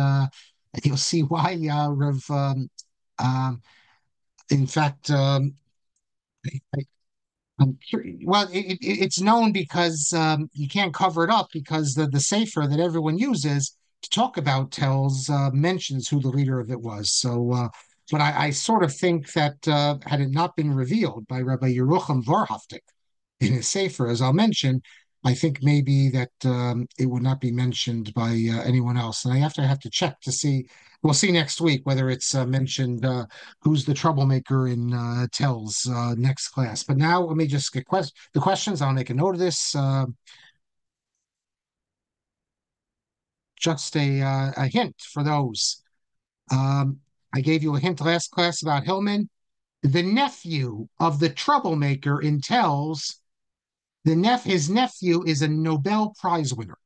you'll see why Rev. Um, in fact, I, I'm curious. Well, it's known because you can't cover it up because the sefer that everyone uses to talk about tells mentions who the leader of it was. So, but I sort of think that had it not been revealed by Rabbi Yerucham Varhaftik in his sefer, as I'll mention, I think maybe that it would not be mentioned by anyone else. And I have to check to see. We'll see next week whether it's mentioned who's the troublemaker in Tells next class. But now let me just get the questions. I'll make a note of this. Just a hint for those. Um, I gave you a hint last class about Hillman. The nephew of the troublemaker in Tells, his nephew is a Nobel Prize winner.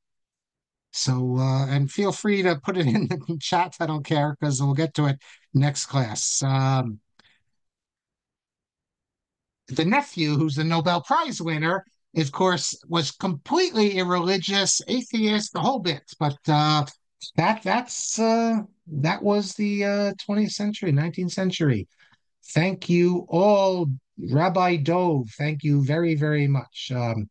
So, and feel free to put it in the chat. I don't care because we'll get to it next class. The nephew, who's the Nobel Prize winner, of course, was completely irreligious, atheist, the whole bit. But that was the 20th century, 19th century. Thank you all, Rabbi Dove. Thank you very, very much. Um,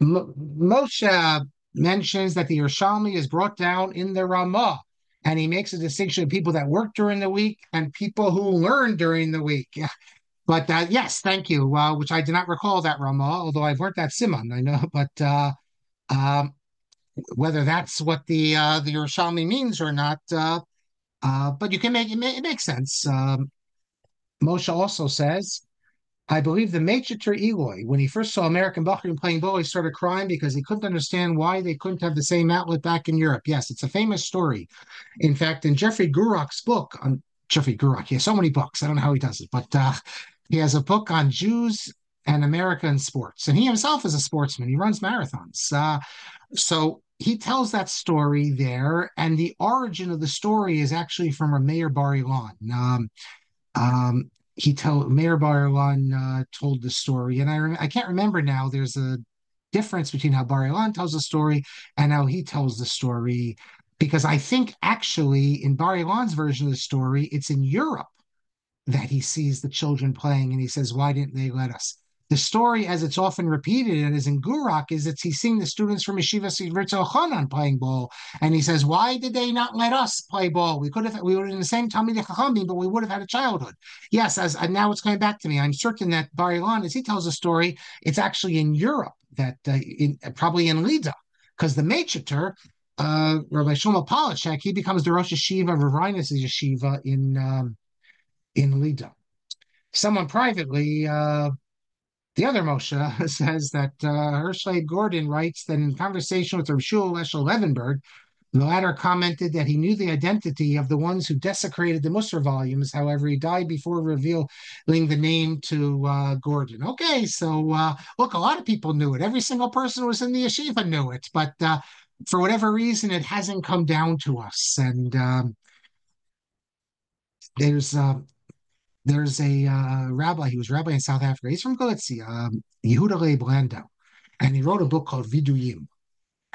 Moshe mentions that the Yerushalmi is brought down in the Ramah, and he makes a distinction of people that work during the week and people who learn during the week. Yeah. But yes, thank you. Which I do not recall that Ramah, although I've learned that Simon, I know. But um, whether that's what the Yerushalmi means or not, but you can make it makes sense. Moshe also says, I believe the Maitre Eloy, when he first saw American Bahrain playing ball, he started crying because he couldn't understand why they couldn't have the same outlet back in Europe. Yes, it's a famous story. In fact, in Jeffrey Gurok's book on Jeffrey Gurok, he has so many books. I don't know how he does it, but he has a book on Jews and America and sports. And he himself is a sportsman. He runs marathons. So he tells that story there. And the origin of the story is actually from a Meir Bar Ilan. Um, Mayor Bar-Ilan told the story, and I can't remember now. There's a difference between how Bar-Ilan tells the story and how he tells the story, because I think actually in Bar-Ilan's version of the story, it's in Europe that he sees the children playing and he says, why didn't they let us? The story, as it's often repeated and is in Gurok, is that he's seeing the students from Yeshiva Ritzo Chanan playing ball. And he says, why did they not let us play ball? We were in the same Talmid Chachamim, but we would have had a childhood. Yes, and now it's coming back to me. I'm certain that Bar Ilan, as he tells the story, it's actually in Europe, that probably in Lida, because the Meicheter, Rabbi Shlomo Polachek, he becomes the Rosh Yeshiva of Ravinus' Yeshiva in Lida. Someone privately, the other Moshe says that Hershleib Gordon writes that in conversation with Rishul Eshel Levenberg, the latter commented that he knew the identity of the ones who desecrated the Mussar volumes. However, he died before revealing the name to Gordon. Okay, so look, a lot of people knew it. Every single person who was in the yeshiva knew it, but for whatever reason, it hasn't come down to us. And there's there's a rabbi, he was rabbi in South Africa. He's from Galicia, Yehuda Leib Landau, and he wrote a book called Viduyim.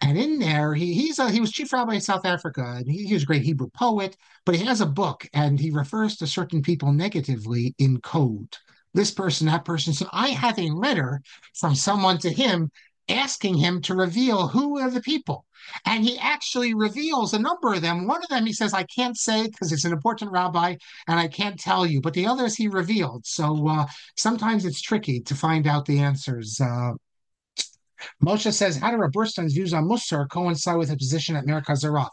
And in there, he was chief rabbi of South Africa, and he was a great Hebrew poet. But he has a book, and he refers to certain people negatively in code. This person, that person. So I have a letter from someone to him asking him to reveal who are the people. And he actually reveals a number of them. One of them he says, I can't say because it's an important rabbi and I can't tell you. But the others he revealed. So sometimes it's tricky to find out the answers. Moshe says, how do Robertson's views on Mussar coincide with his position at Mer Khazarav?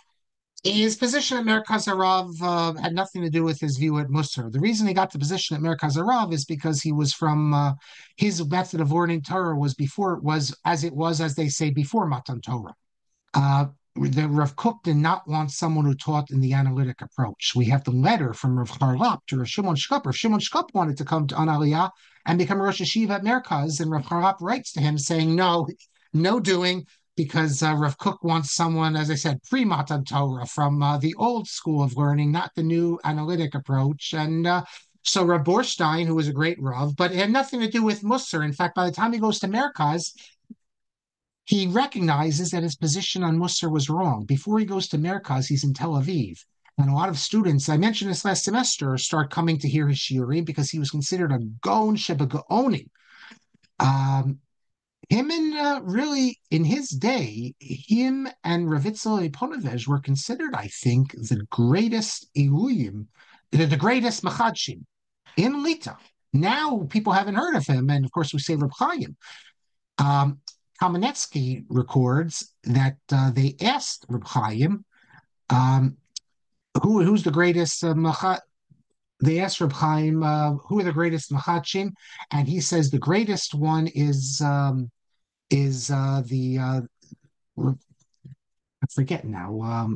His position at Mer Khazarav had nothing to do with his view at Mussar. The reason he got the position at Mer Khazarav is because he was from his method of learning Torah was as they say before Matan Torah. The Rav Kook did not want someone who taught in the analytic approach. We have the letter from Rav Harlap to Rav Shimon Shkup. Rav Shimon Shkup wanted to come to an Aliyah and become Rosh Hashiva at Merkaz, and Rav Harlap writes to him saying, no, no doing, because Rav Kook wants someone, as I said, pre-Matan Torah, from the old school of learning, not the new analytic approach. And so Rav Borstein, who was a great Rav, but it had nothing to do with Mussar. In fact, by the time he goes to Merkaz, he recognizes that his position on Mussar was wrong. Before he goes to Merkaz, he's in Tel Aviv. And a lot of students, I mentioned this last semester, start coming to hear his shiurim because he was considered a Gaon Shebagaonim. Him and really, in his day, him and Ravitzel Eponovej were considered, I think, the greatest Eluyim, the greatest Machadshim in Lita. Now people haven't heard of him, and of course we say Reb Chaim. Kamenetsky records that they asked Reb Chaim, who's the greatest they asked Reb Chaim, who are the greatest Machadshim, and he says the greatest one is I forget now.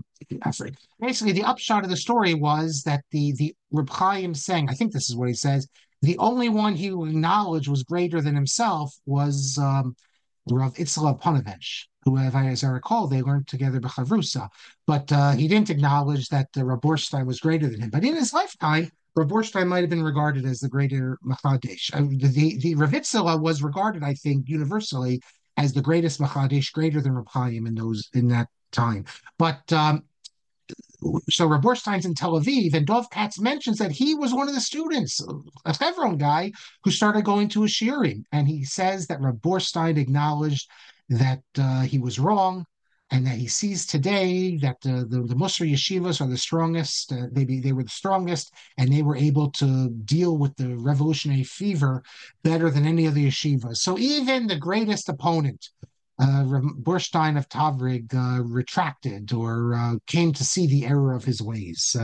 Basically, the upshot of the story was that the Reb Chaim saying, I think this is what he says, the only one he acknowledged was greater than himself was Rav Itzla Ponovich, who, as I recall, they learned together B'Chavrusa. But he didn't acknowledge that Rav Borstein was greater than him. But in his lifetime, Rav Borstein might have been regarded as the greater Machadesh. The Rav Itzla was regarded, I think, universally as the greatest Machadesh, greater than Rav Chaim in that time. But so Rav Borstein's in Tel Aviv, and Dov Katz mentions that he was one of the students, a Hebron guy, who started going to a shiurim, and he says that Rav Borstein acknowledged that he was wrong, and that he sees today that the Mussar yeshivas are the strongest. They were the strongest, and they were able to deal with the revolutionary fever better than any other yeshivas. So even the greatest opponent, Borstein of Tavrig, retracted or came to see the error of his ways.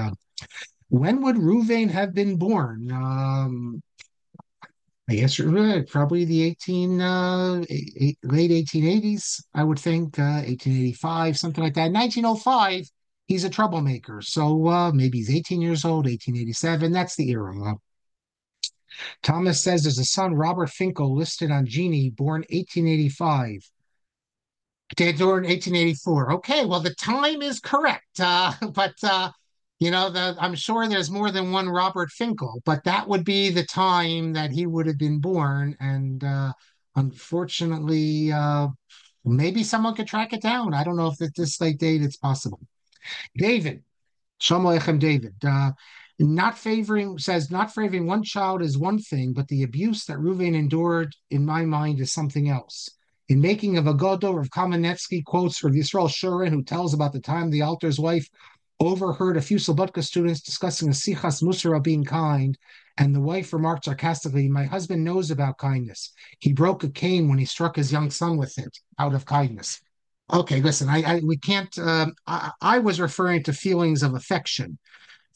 When would Ruvain have been born? I guess probably the late 1880s, I would think, 1885, something like that. 1905, he's a troublemaker. So maybe he's 18 years old, 1887. That's the era. Thomas says there's a son, Robert Finkel, listed on Genie, born 1885. Dead born 1884. Okay, well, the time is correct. But I'm sure there's more than one Robert Finkel, but that would be the time that he would have been born. And unfortunately, maybe someone could track it down. I don't know if at this late date it's possible. David, Shalom Aleichem, David. Not favoring one child is one thing, but the abuse that Reuven endured, in my mind, is something else. In Making of Agodo, Rav Kamenetsky quotes from Yisrael Shurin, who tells about the time the Altar's wife overheard a few Slobodka students discussing a sichas Mussar being kind, and the wife remarked sarcastically, "My husband knows about kindness. He broke a cane when he struck his young son with it, out of kindness." Okay, listen, we can't. I was referring to feelings of affection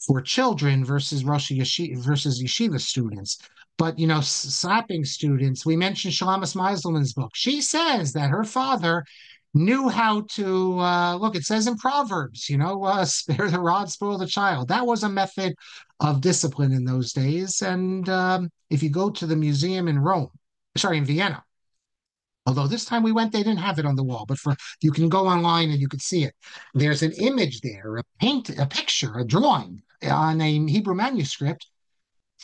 for children versus yeshiva students. But slapping students. We mentioned Shalamas Meiselman's book. She says that her father knew how to look. It says in Proverbs, spare the rod, spoil the child. That was a method of discipline in those days. And if you go to the museum in Vienna. Although this time we went, they didn't have it on the wall, but you can go online and you can see it. There's an image there, a picture, a drawing on a Hebrew manuscript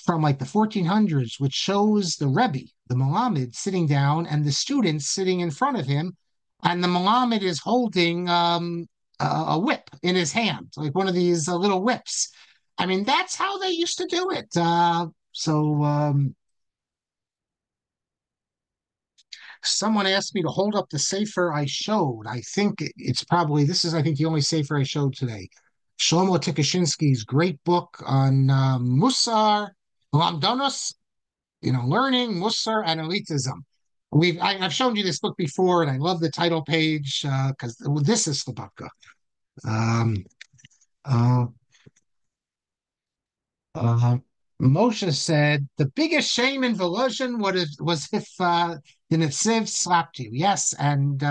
from like the 1400s, which shows the Rebbe, the Muhammad, sitting down and the students sitting in front of him and the Muhammad is holding a whip in his hand, like one of these little whips. I mean, that's how they used to do it. Someone asked me to hold up the sefer I showed. I think it's probably this is I think the only sefer I showed today. Shlomo Tikashinsky's great book on Mussar, Lamdonos, learning Mussar and elitism. I've shown you this book before, and I love the title page because this is Slobodka. Um, uh, uh, Moshe said the biggest shame in Volozhin was if the Netziv slapped you. Yes, and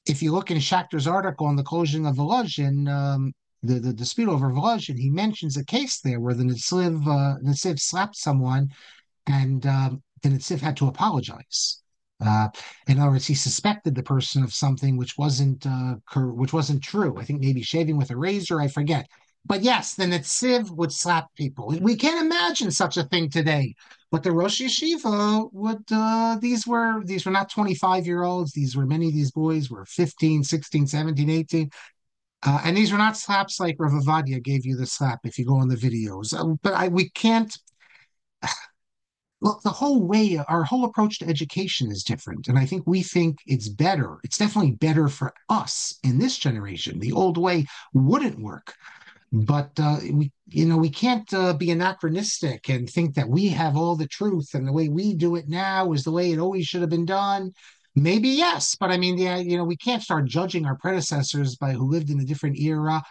if you look in Schachter's article on the closing of Volozhin, the dispute over Volozhin, he mentions a case there where the Netziv slapped someone and the Netziv had to apologize. Uh, in other words, he suspected the person of something which wasn't true. I think maybe shaving with a razor, I forget. But yes, the Netziv would slap people. We can't imagine such a thing today. But the Rosh Yeshiva would. These were not 25-year-olds. These were many of these boys were 15, 16, 17, 18. And these were not slaps like Rav Avadia gave you the slap if you go on the videos. We can't Well, our whole approach to education is different. And I think we think it's better. It's definitely better for us in this generation. The old way wouldn't work. But we can't be anachronistic and think that we have all the truth and the way we do it now is the way it always should have been done. Maybe yes, but I mean, yeah, we can't start judging our predecessors by who lived in a different era,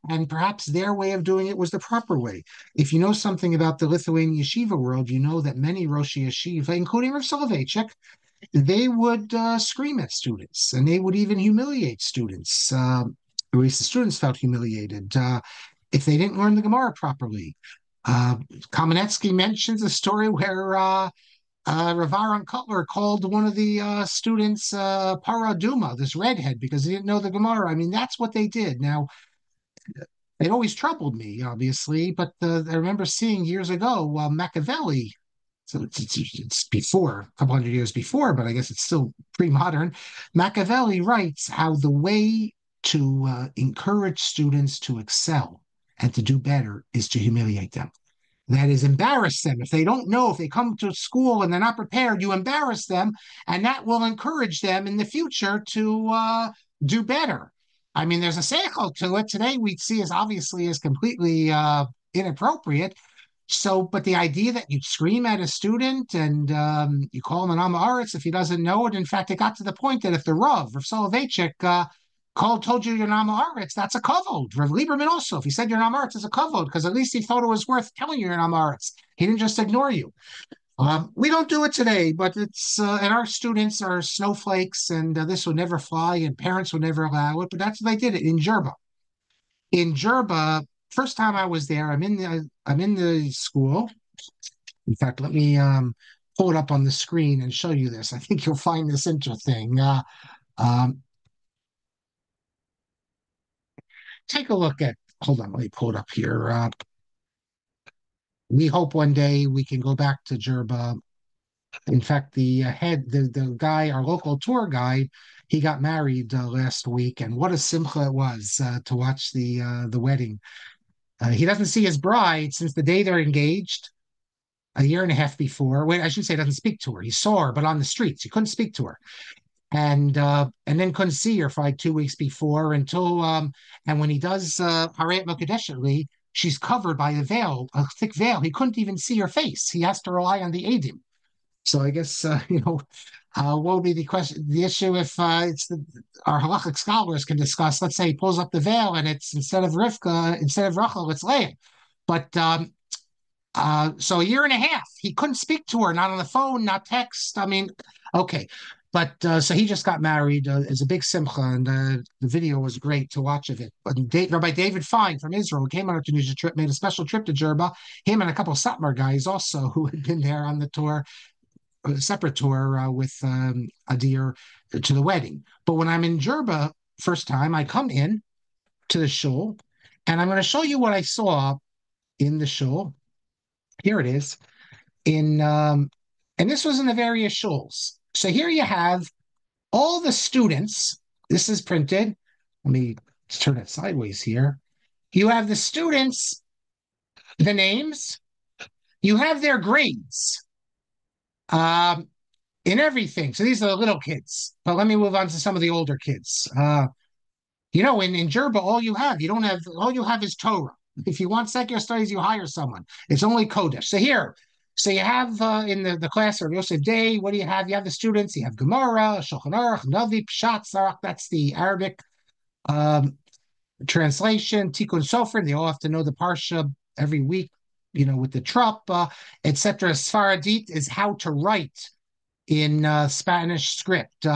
and perhaps their way of doing it was the proper way. If you know something about the Lithuanian yeshiva world, you know that many Rosh Yeshiva, including Rav Soloveitchik, they would scream at students and they would even humiliate students. At least the students felt humiliated if they didn't learn the Gemara properly. Uh, Kamenetsky mentions a story where Rav Aaron Cutler called one of the students Para Duma, this redhead, because he didn't know the Gemara. I mean, that's what they did. Now, it always troubled me, obviously, but I remember seeing years ago Machiavelli. So it's before, a couple hundred years before, but I guess it's still pre-modern. Machiavelli writes how the way to encourage students to excel and to do better is to humiliate them. That is, embarrass them. If they don't know, if they come to school and they're not prepared, you embarrass them, and that will encourage them in the future to do better. I mean, there's a seichel to it. Today, we see as obviously as completely inappropriate. So, but the idea that you'd scream at a student and you call him an Amaretz if he doesn't know it. In fact, it got to the point that if the Rav Soloveitchik, told you you're an Amaretz, that's a kavod. Rav Lieberman also, if he said you're an Amaretz, it's a kavod because at least he thought it was worth telling you you're an Amaretz. He didn't just ignore you. We don't do it today, but and our students are snowflakes, and this would never fly, and parents would never allow it. But that's what they did it in Jerba. In Jerba, first time I was there, I'm in the school. In fact, let me pull it up on the screen and show you this. I think you'll find this interesting. Um, Take a look at. Hold on, let me pull it up here. We hope one day we can go back to Jerba. In fact, the guy, our local tour guide, he got married last week, and what a simcha it was to watch the wedding. He doesn't see his bride since the day they're engaged, a year and a half before. Wait, I should say, doesn't speak to her. He saw her, but on the streets, he couldn't speak to her, and then couldn't see her for like 2 weeks before until and when he does Harayat Mokadeshli, she's covered by a veil, a thick veil. He couldn't even see her face. He has to rely on the Adim. So I guess what will be the question, the issue if our halachic scholars can discuss? Let's say he pulls up the veil and it's instead of Rachel, it's Leah. But so a year and a half, he couldn't speak to her, not on the phone, not text. I mean, okay. But so he just got married. It's a big simcha, and the video was great to watch of it. But Rabbi David Fine from Israel came on a Tunisia trip, made a special trip to Jerba. Him and a couple of Satmar guys also who had been there on the tour, a separate tour with Adir to the wedding. But when I'm in Jerba first time, I come in to the shul, and I'm going to show you what I saw in the shul. Here it is. And this was in the various shuls. So here you have all the students, this is printed. Let me turn it sideways here. You have the students, the names, you have their grades um, in everything. So these are the little kids. But let me move on to some of the older kids. In Jerba, all you have is Torah. If you want secular studies, you hire someone. It's only Kodesh. So you have in the class of Yosef Day, what do you have? You have the students, you have Gemara, Shulchan Aruch, Navi, Pshat, Sarach, that's the Arabic um, translation, Tikkun Sofer, they all have to know the Parsha every week, with the Trop, etc. Sfaradit is how to write in Spanish script.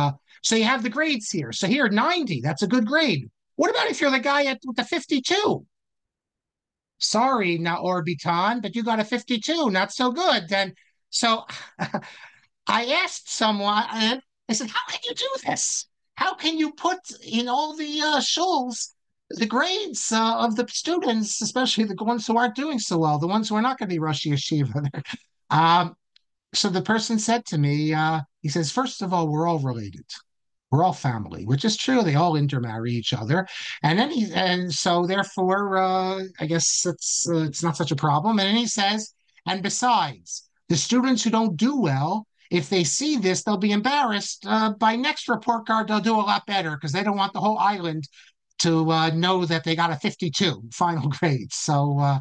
So you have the grades here. So here, 90, that's a good grade. What about if you're the guy with the 52? Sorry, Naor Bitan, but you got a 52, not so good. Then, so I asked someone, and I said, how can you do this? How can you put in all the shuls the grades of the students, especially the ones who aren't doing so well, the ones who are not going to be Rosh Yeshiva? um, so the person said to me, he says, first of all, we're all related. We're all family, which is true. They all intermarry each other, and so therefore, I guess it's not such a problem. And then he says, and besides, the students who don't do well, if they see this, they'll be embarrassed. By next report card, they'll do a lot better because they don't want the whole island to know that they got a 52 final grade. So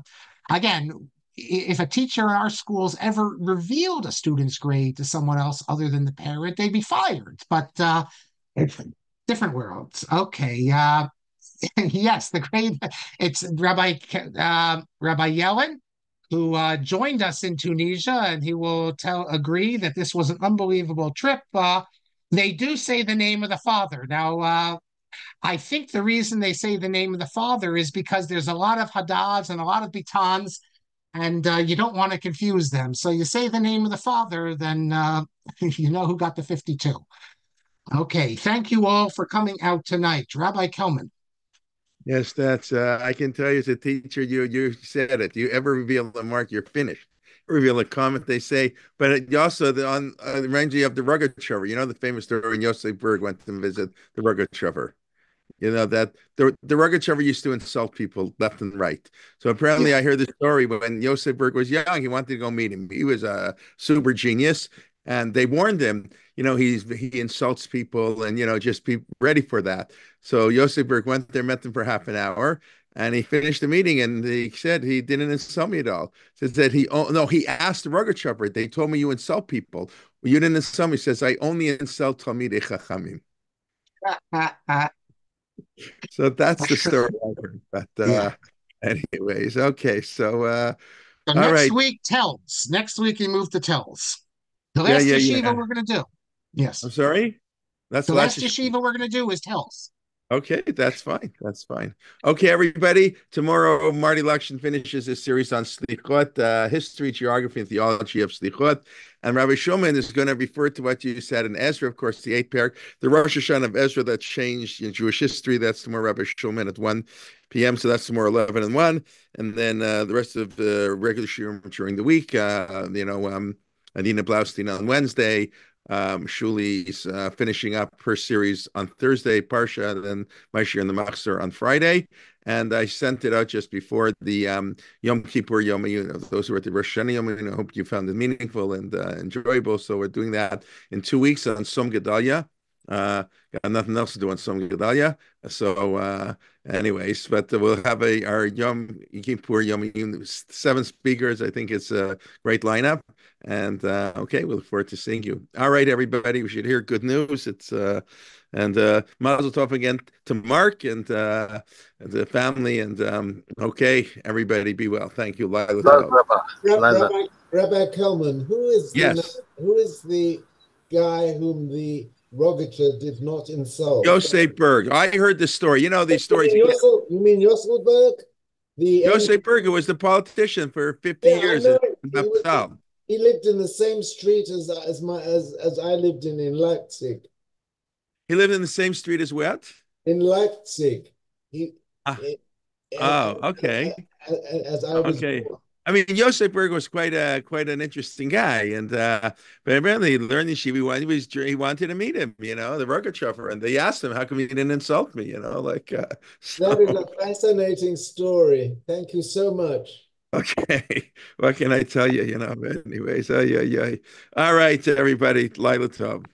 again, if a teacher in our schools ever revealed a student's grade to someone else other than the parent, they'd be fired. But it's different worlds. Okay. Yes, the grade. It's Rabbi Yellen, who joined us in Tunisia, and he will agree that this was an unbelievable trip. They do say the name of the father. Now, I think the reason they say the name of the father is because there's a lot of Haddads and a lot of Bitans, and you don't want to confuse them. So you say the name of the father, then you know who got the 52. Okay, thank you all for coming out tonight. Rabbi Kelman. Yes, that's I can tell you as a teacher, you said it. You ever reveal a mark, you're finished. Reveal a comment, they say, but you also on the range you have the Rogachover. You know the famous story when Yosef Berg went to visit the Rogachover. You know that the Rogachover used to insult people left and right. So apparently, Yeah. I heard the story when Yosef Berg was young. He wanted to go meet him. He was a super genius, and they warned him. He insults people, and just be ready for that. So Yosef Berg went there, met them for half an hour, and he finished the meeting. And he said he didn't insult me at all. He said no, he asked the Rogachover. They told me you insult people. Well, you didn't insult me. He says I only insult Talmidei Chachamim. So that's the story I heard. But Yeah. anyways, okay. So So all next right. week, tells. Next week, you move to tells. The Yeah, last yeah, yeshiva yeah. we're going to do. I'm Yes. sorry. That's The the last last issue. yeshiva we're going to do is tells. Okay, that's fine. That's fine. Okay, everybody. Tomorrow, Marty Lakshin finishes his series on Slichot, history, geography, and theology of Slichot. And Rabbi Shulman is going to refer to what you said in Ezra, of course, the eighth parak, the Rosh Hashanah of Ezra that changed in Jewish history. That's tomorrow, Rabbi Shulman at 1 p.m. So that's tomorrow, 11 and 1. And then the rest of the regular shiur during the week, Adina Blaustein on Wednesday. Shuli's finishing up her series on Thursday, Parsha, then Maishir and the Machzor on Friday. And I sent it out just before the Yom Kippur Yom Ayun. Those who are at the Rosh Hashanah Yom Ayun, I hope you found it meaningful and enjoyable. So we're doing that in 2 weeks on Som Gedalia. Got nothing else to do on Som Gedalia. So anyways, but we'll have our Yom Kippur Yom Ayun, 7 speakers. I think it's a great lineup. And okay, we look forward to seeing you. All right, everybody, we should hear good news. It's and Mazel Tov again to Marc and the family. And okay, everybody, be well. Thank you, Lila Tov. Rabbi Kelman, Yes, who is the guy whom the Rogacher did not insult? Yosef Berg. I heard the story. You know these stories. You mean Yosselberg? Yosef Berg was the politician for 50 Yeah, I years know in it. Naphtali. He lived in the same street as I lived in Leipzig. He lived in the same street as what? In Leipzig, he Ah, eh, oh, okay. as I was Okay. born. I mean, Yosef Berg was quite an interesting guy, and but apparently he learned yeshiva. He wanted to meet him, the Rogachover, and they asked him, "How come you didn't insult me?" Like That is so. a fascinating story. Thank you so much. Okay, what can I tell you? Anyways, yeah. All right, everybody, Lila Tov.